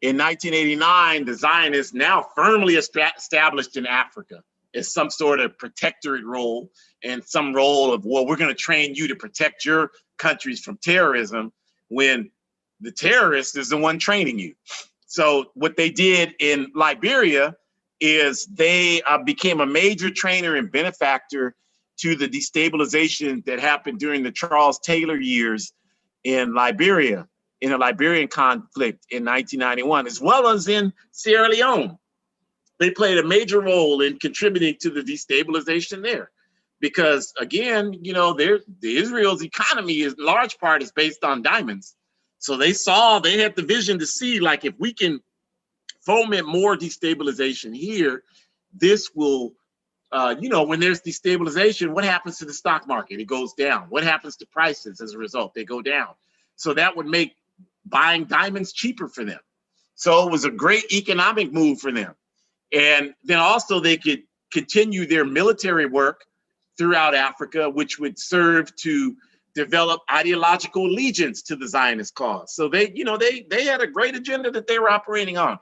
in 1989, the Zionists, now firmly established in Africa, as some sort of protectorate role and some role of, well, we're going to train you to protect your countries from terrorism, when the terrorist is the one training you. So what they did in Liberia is they became a major trainer and benefactor to the destabilization that happened during the Charles Taylor years in Liberia, in a Liberian conflict in 1991, as well as in Sierra Leone. They played a major role in contributing to the destabilization there. Because again, you know, Israel's economy is large part is based on diamonds. So they had the vision to see, like, if we can foment more destabilization here, this will, when there's destabilization, what happens to the stock market? It goes down. What happens to prices as a result? They go down. So that would make buying diamonds cheaper for them. So it was a great economic move for them. And then also they could continue their military work throughout Africa, which would serve to develop ideological allegiance to the Zionist cause. So they had a great agenda that they were operating on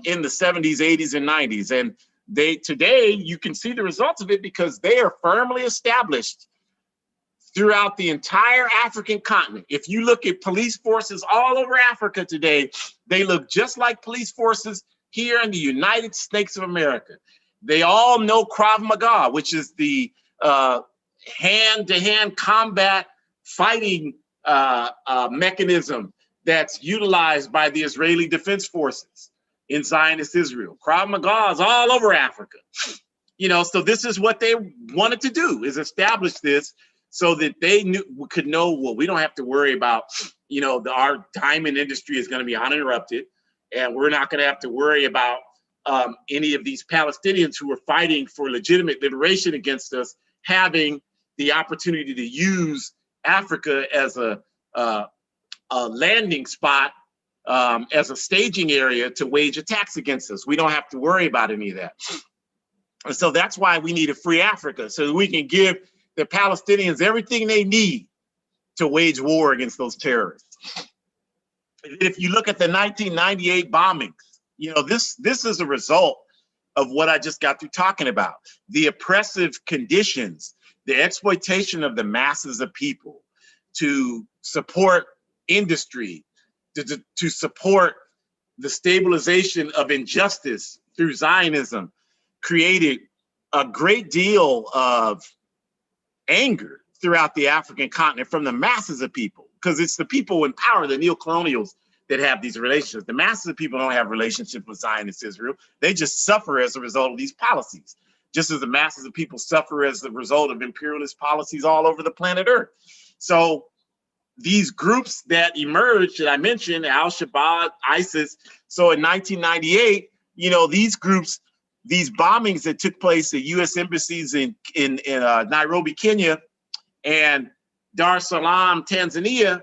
in the 70s, 80s, and 90s. And today you can see the results of it because they are firmly established throughout the entire African continent. If you look at police forces all over Africa today, they look just like police forces here in the United States of America. They all know Krav Maga, which is the hand-to-hand combat fighting mechanism that's utilized by the Israeli Defense Forces in Zionist Israel. Krav Maga is all over Africa. So this is what they wanted to do, is establish this so that they could know, well, we don't have to worry about, our diamond industry is going to be uninterrupted, and we're not going to have to worry about any of these Palestinians who are fighting for legitimate liberation against us having the opportunity to use Africa as a landing spot, as a staging area to wage attacks against us. We don't have to worry about any of that. And so that's why we need a free Africa, so that we can give the Palestinians everything they need to wage war against those terrorists. If you look at the 1998 bombings, this is a result of what I just got through talking about. The oppressive conditions, the exploitation of the masses of people to support industry, to support the stabilization of injustice through Zionism, created a great deal of anger throughout the African continent from the masses of people, because it's the people in power, the neo-colonials, that have these relationships. The masses of people don't have relationships with Zionist Israel. They just suffer as a result of these policies, just as the masses of people suffer as the result of imperialist policies all over the planet Earth. So these groups that emerged, that I mentioned, Al-Shabaab, ISIS. So in 1998, these groups, these bombings that took place at U.S. embassies in Nairobi, Kenya, and Dar es Salaam, Tanzania,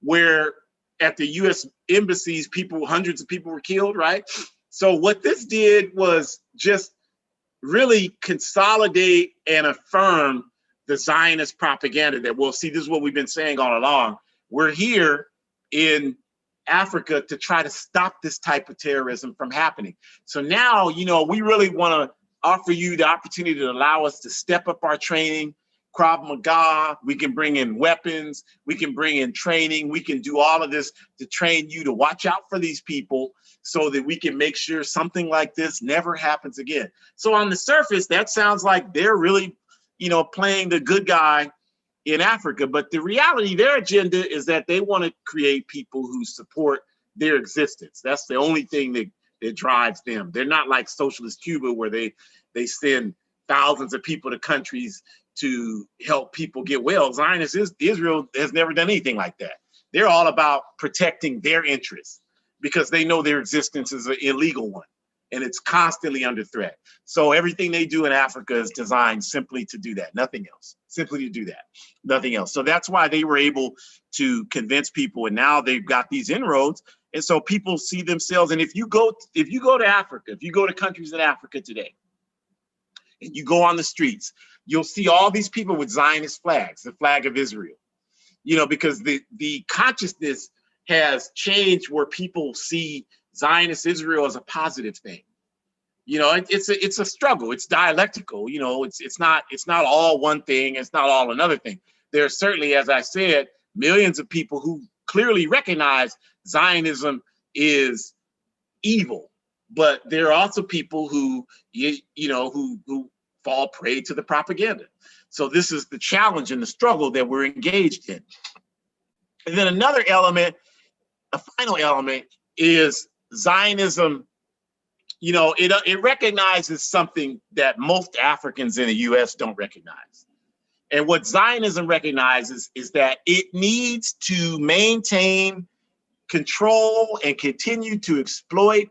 where at the U.S. embassies, hundreds of people were killed, right? So what this did was just really consolidate and affirm the Zionist propaganda that, well, see, this is what we've been saying all along. We're here in Africa to try to stop this type of terrorism from happening. So now, we really want to offer you the opportunity to allow us to step up our training. Krav Maga, we can bring in weapons, we can bring in training, we can do all of this to train you to watch out for these people so that we can make sure something like this never happens again. So on the surface, that sounds like they're really, playing the good guy in Africa. But the reality, their agenda is that they want to create people who support their existence. That's the only thing that drives them. They're not like socialist Cuba, where they send thousands of people to countries to help people get well. Zionist Israel has never done anything like that. They're all about protecting their interests because they know their existence is an illegal one and it's constantly under threat. So everything they do in Africa is designed simply to do that, nothing else, simply to do that, nothing else. So that's why they were able to convince people, and now they've got these inroads. And so people see themselves, and if you go to Africa, if you go to countries in Africa today, and you go on the streets, you'll see all these people with Zionist flags, the flag of Israel, because the consciousness has changed where people see Zionist Israel as a positive thing. It's a struggle. It's dialectical. It's not all one thing. It's not all another thing. There are certainly, as I said, millions of people who clearly recognize Zionism is evil, but there are also people who fall prey to the propaganda. So this is the challenge and the struggle that we're engaged in. And then another element, a final element, is Zionism. It recognizes something that most Africans in the U.S. don't recognize. And what Zionism recognizes is that it needs to maintain, control, and continue to exploit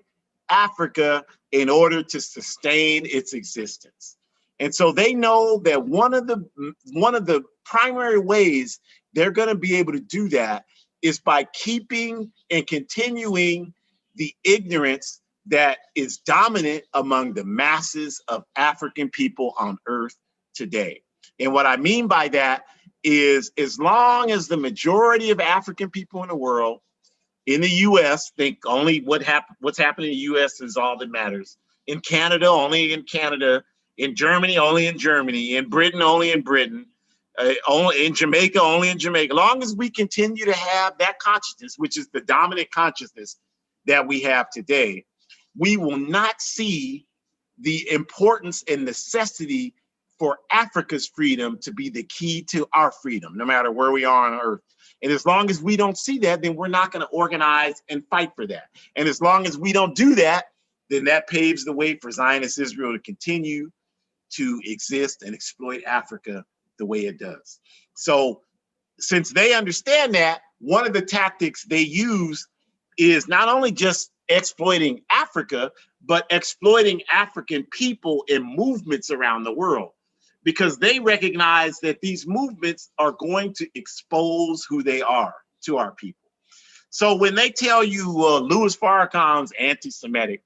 Africa in order to sustain its existence. And so they know that one of the primary ways they're going to be able to do that is by keeping and continuing the ignorance that is dominant among the masses of African people on earth today. And what I mean by that is, as long as the majority of African people in the world, in the US, think only what's happening in the US is all that matters. In Canada, only in Canada. In Germany, only in Germany. In Britain, only in Britain. Only in Jamaica, only in Jamaica. As long as we continue to have that consciousness, which is the dominant consciousness that we have today, we will not see the importance and necessity for Africa's freedom to be the key to our freedom, no matter where we are on earth. And as long as we don't see that, then we're not going to organize and fight for that. And as long as we don't do that, then that paves the way for Zionist Israel to continue to exist and exploit Africa the way it does. So since they understand that, one of the tactics they use is not only just exploiting Africa, but exploiting African people and movements around the world, because they recognize that these movements are going to expose who they are to our people. So when they tell you Louis Farrakhan's anti-Semitic,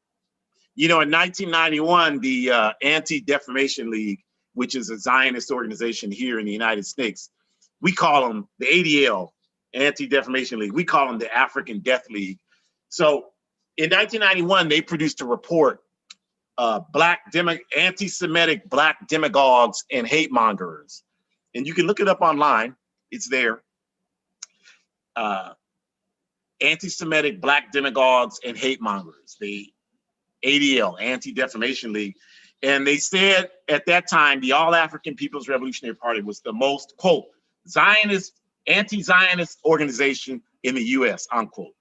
you know, in 1991, the Anti-Defamation League, which is a Zionist organization here in the United States, we call them the ADL, Anti-Defamation League. We call them the African Death League. So in 1991, they produced a report, anti-Semitic black demagogues and hate mongers. And you can look it up online, it's there. Anti-Semitic black demagogues and hate mongers, the ADL, Anti-Defamation League. And they said at that time, the All African People's Revolutionary Party was the most, quote, Zionist, anti-Zionist organization in the US, unquote.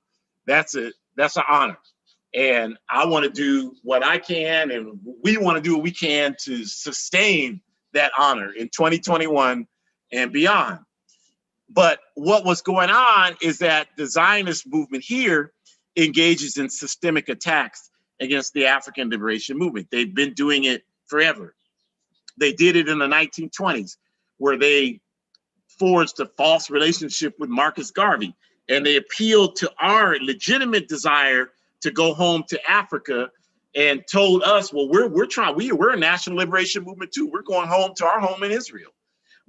That's an honor. And I want to do what I can, and we want to do what we can to sustain that honor in 2021 and beyond. But what was going on is that the Zionist movement here engages in systemic attacks against the African liberation movement. They've been doing it forever. They did it in the 1920s, where they forged a false relationship with Marcus Garvey, and they appealed to our legitimate desire to go home to Africa, and told us, well, we're a national liberation movement too. We're going home to our home in Israel.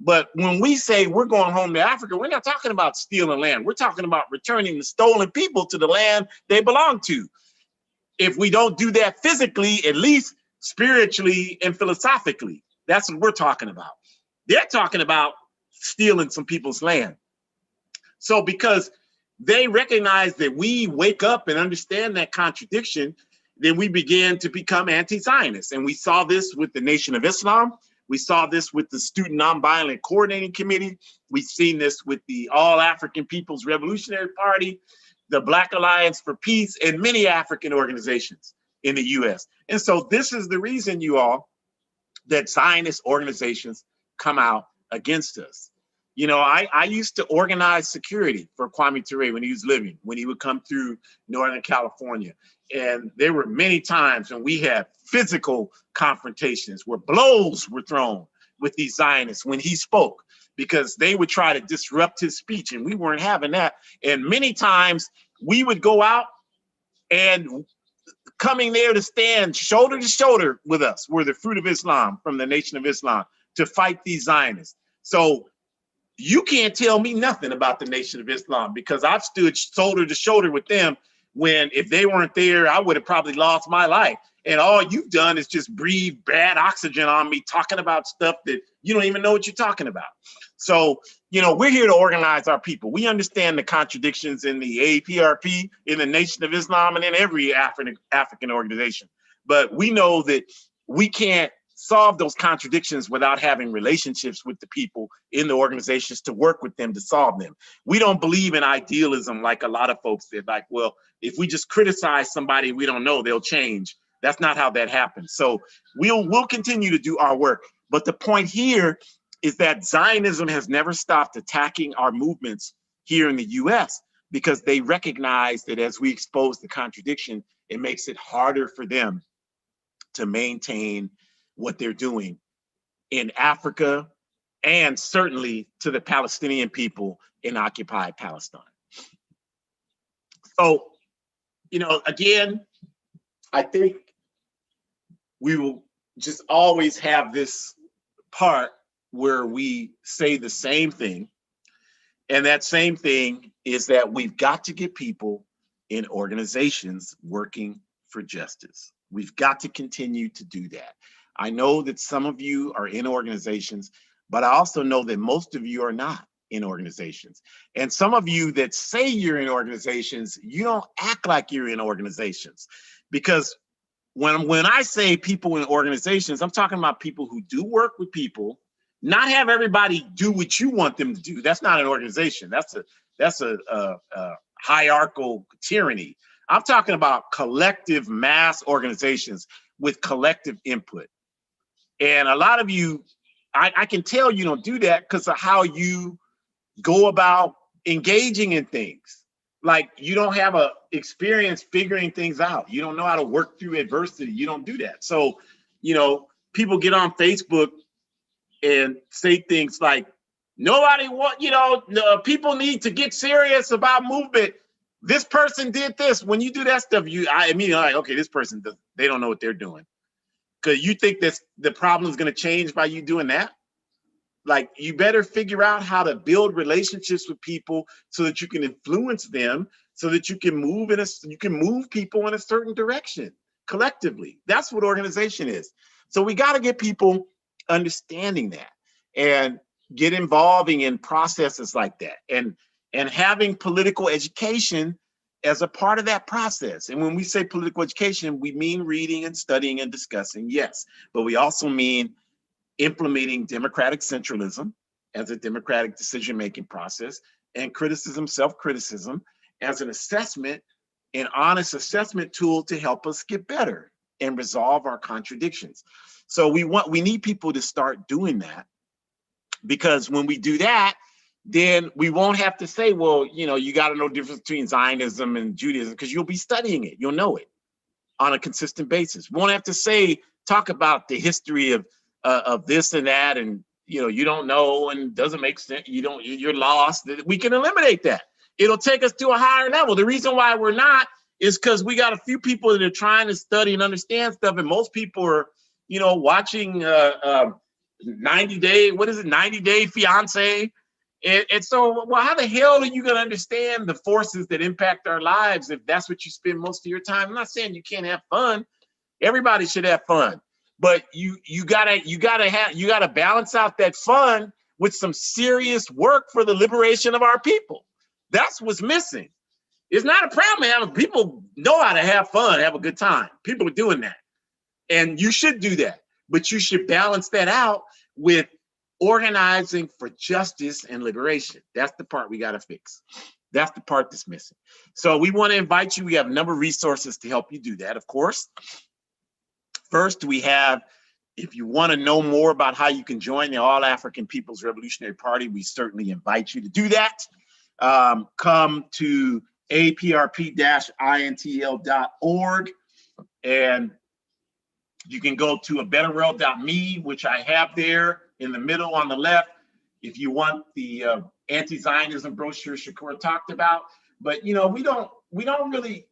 But when we say we're going home to Africa, we're not talking about stealing land. We're talking about returning the stolen people to the land they belong to. If we don't do that physically, at least spiritually and philosophically, that's what we're talking about. They're talking about stealing some people's land. So because they recognize that we wake up and understand that contradiction, then we began to become anti-Zionist. And we saw this with the Nation of Islam. We saw this with the Student Nonviolent Coordinating Committee. We've seen this with the All African People's Revolutionary Party, the Black Alliance for Peace, and many African organizations in the US. And so this is the reason, you all, that Zionist organizations come out against us. You know, I used to organize security for Kwame Ture when he was living, when he would come through Northern California. And there were many times when we had physical confrontations where blows were thrown with these Zionists when he spoke, because they would try to disrupt his speech, and we weren't having that. And many times we would go out, and coming there to stand shoulder to shoulder with us were the Fruit of Islam from the Nation of Islam to fight these Zionists. So you can't tell me nothing about the Nation of Islam, because I've stood shoulder to shoulder with them when, if they weren't there, I would have probably lost my life. And all you've done is just breathe bad oxygen on me, talking about stuff that you don't even know what you're talking about. So, you know, we're here to organize our people. We understand the contradictions in the APRP, in the Nation of Islam, and in every African organization. But we know that we can't solve those contradictions without having relationships with the people in the organizations to work with them to solve them. We don't believe in idealism like a lot of folks did, like, well, if we just criticize somebody we don't know, they'll change. That's not how that happens. So we'll continue to do our work. But the point here is that Zionism has never stopped attacking our movements here in the US because they recognize that as we expose the contradiction, it makes it harder for them to maintain what they're doing in Africa and certainly to the Palestinian people in occupied Palestine. So, you know, again, I think we will just always have this part where we say the same thing. And that same thing is that we've got to get people in organizations working for justice. We've got to continue to do that. I know that some of you are in organizations, but I also know that most of you are not in organizations. And some of you that say you're in organizations, you don't act like you're in organizations. Because when I say people in organizations, I'm talking about people who do work with people, not have everybody do what you want them to do. That's not an organization. That's a hierarchical tyranny. I'm talking about collective mass organizations with collective input. And a lot of you, I can tell you don't do that because of how you go about engaging in things. Like you don't have a experience figuring things out. You don't know how to work through adversity. You don't do that. So, you know, people get on Facebook and say things like, nobody want, you know, people need to get serious about movement. This person did this. When you do that stuff, I immediately like, okay, this person, they don't know what they're doing. Because you think that the problem is going to change by you doing that. Like, you better figure out how to build relationships with people so that you can influence them, so that you can move people in a certain direction collectively. That's what organization is. So we got to get people understanding that and get involving in processes like that, and having political education as a part of that process. And when we say political education, we mean reading and studying and discussing, yes, but we also mean implementing democratic centralism as a democratic decision-making process, and criticism, self-criticism as an assessment, an honest assessment tool to help us get better and resolve our contradictions. So we need people to start doing that, because when we do that, then we won't have to say, well, you know, you got to know the difference between Zionism and Judaism, because you'll be studying it. You'll know it on a consistent basis. We won't have to talk about the history of this and that, and you know, you don't know and doesn't make sense. You're lost. We can eliminate that. It'll take us to a higher level. The reason why we're not is because we got a few people that are trying to study and understand stuff, and most people are, you know, watching 90 Day Fiance. And so, well, how the hell are you going to understand the forces that impact our lives if that's what you spend most of your time? I'm not saying you can't have fun. Everybody should have fun, but you gotta balance out that fun with some serious work for the liberation of our people. That's what's missing. It's not a problem having people know how to have fun, have a good time. People are doing that, and you should do that, but you should balance that out with organizing for justice and liberation. That's the part we got to fix. That's the part that's missing. So we want to invite you. We have a number of resources to help you do that, of course. First, we have, if you want to know more about how you can join the All African People's Revolutionary Party, we certainly invite you to do that. Come to aprp-intl.org, and you can go to abetterworld.me, which I have there in the middle on the left, if you want the anti-Zionism brochure Shukura talked about. But you know, we don't really,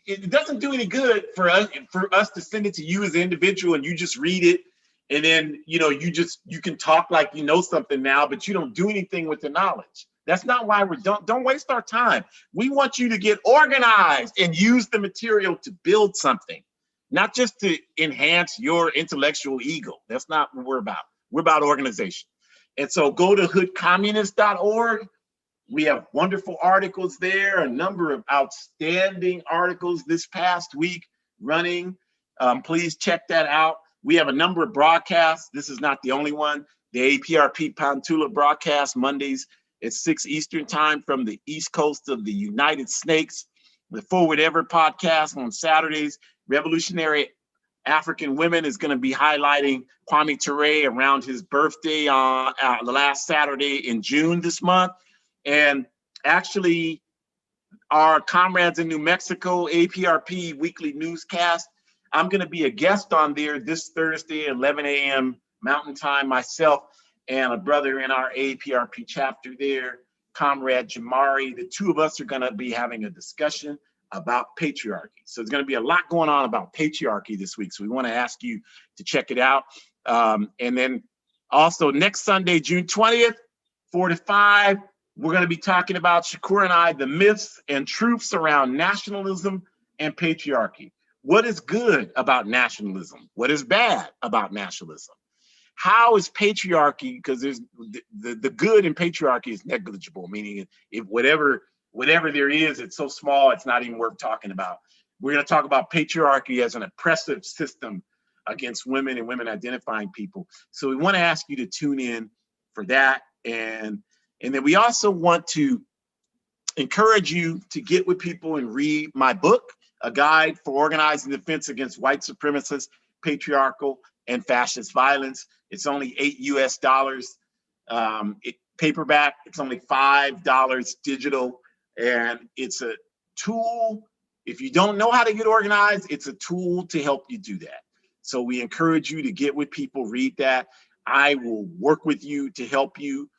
it doesn't do any good for us to send it to you as an individual and you just read it, and then you know, you can talk like you know something now, but you don't do anything with the knowledge. That's not why don't waste our time. We want you to get organized and use the material to build something, not just to enhance your intellectual ego. That's not what we're about. We're about organization. And so go to hoodcommunist.org. We have wonderful articles there, a number of outstanding articles this past week running. Please check that out. We have a number of broadcasts. This is not the only one. The APRP Pantula broadcast Mondays at 6 Eastern time from the East Coast of the United States. The Forward Ever podcast on Saturdays. Revolutionary African Women is going to be highlighting Kwame Ture around his birthday on the last Saturday in June this month. And actually, our comrades in New Mexico, APRP Weekly Newscast, I'm going to be a guest on there this Thursday, 11 a.m. Mountain Time, myself and a brother in our APRP chapter there, Comrade Jamari. The two of us are going to be having a discussion about patriarchy. So there's going to be a lot going on about patriarchy this week. So we want to ask you to check it out. And then also next Sunday, June 20th, 4 to 5, we're going to be talking about, Shukura and I, the myths and truths around nationalism and patriarchy. What is good about nationalism? What is bad about nationalism? How is patriarchy, because there's the good in patriarchy is negligible, meaning if whatever there is, it's so small, it's not even worth talking about. We're going to talk about patriarchy as an oppressive system against women and women identifying people. So we want to ask you to tune in for that. And then we also want to encourage you to get with people and read my book, A Guide for Organizing Defense Against White Supremacist, Patriarchal, and Fascist Violence. It's only $8 US. Paperback, it's only $5 digital. And it's a tool. If you don't know how to get organized, it's a tool to help you do that. So we encourage you to get with people, read that. I will work with you to help you.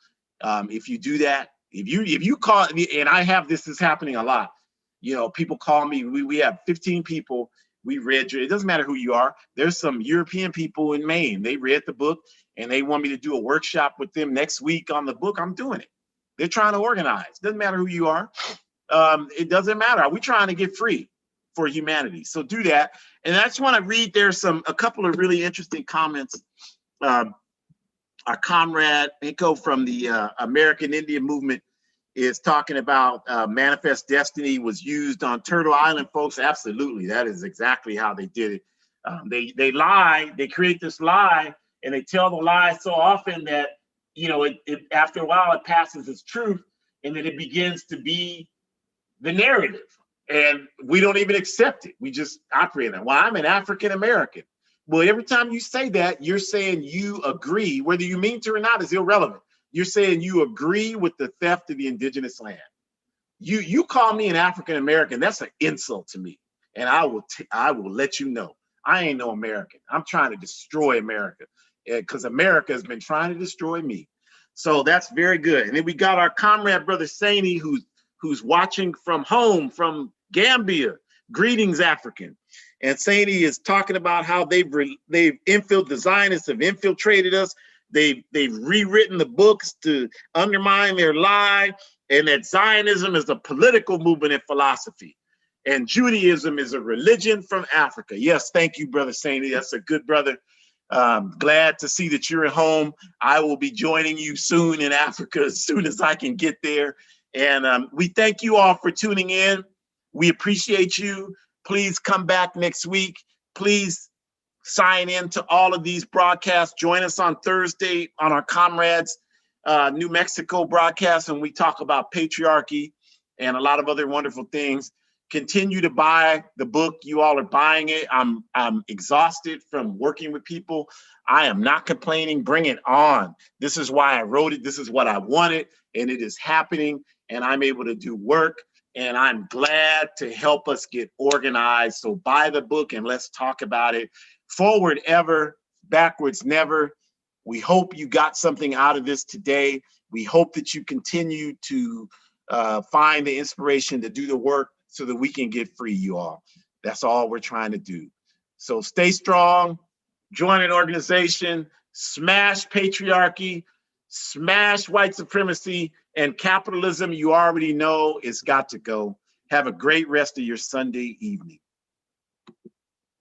If you do that, if you call me, and I have this is happening a lot. You know, people call me. We have 15 people. We read your. It doesn't matter who you are. There's some European people in Maine. They read the book and they want me to do a workshop with them next week on the book. I'm doing it. They're trying to organize. Doesn't matter who you are. It doesn't matter. We're trying to get free for humanity. So do that. And I just want to read. There's a couple of really interesting comments. Our comrade Nico from the American Indian movement is talking about Manifest Destiny was used on Turtle Island, folks. Absolutely, that is exactly how they did it. They lie, they create this lie, and they tell the lie so often that, you know, it after a while it passes as truth, and then it begins to be the narrative, and we don't even accept it. We just operate on it. Well, I'm an African American. Well, every time you say that, you're saying you agree, whether you mean to or not is irrelevant. You're saying you agree with the theft of the indigenous land. You call me an African American, that's an insult to me. And I will let you know, I ain't no American. I'm trying to destroy America because America has been trying to destroy me. So that's very good. And then we got our comrade, Brother Saini, who's watching from home, from Gambia. Greetings, African. And Saini is talking about how the Zionists have infiltrated us. They've rewritten the books to undermine their lie, and that Zionism is a political movement and philosophy, and Judaism is a religion from Africa. Yes, thank you, Brother Saini. That's a good brother. Glad to see that you're at home. I will be joining you soon in Africa as soon as I can get there. And we thank you all for tuning in. We appreciate you. Please come back next week. Please sign in to all of these broadcasts. Join us on Thursday on our Comrades New Mexico broadcast, and we talk about patriarchy and a lot of other wonderful things. Continue to buy the book. You all are buying it. I'm exhausted from working with people. I am not complaining. Bring it on. This is why I wrote it. This is what I wanted, and it is happening, and I'm able to do work. And I'm glad to help us get organized. So buy the book and let's talk about it. Forward ever, backwards never. We hope you got something out of this today. We hope that you continue to find the inspiration to do the work so that we can get free, you all. That's all we're trying to do. So stay strong, join an organization, smash patriarchy, smash white supremacy, and capitalism. You already know it's got to go. Have a great rest of your Sunday evening.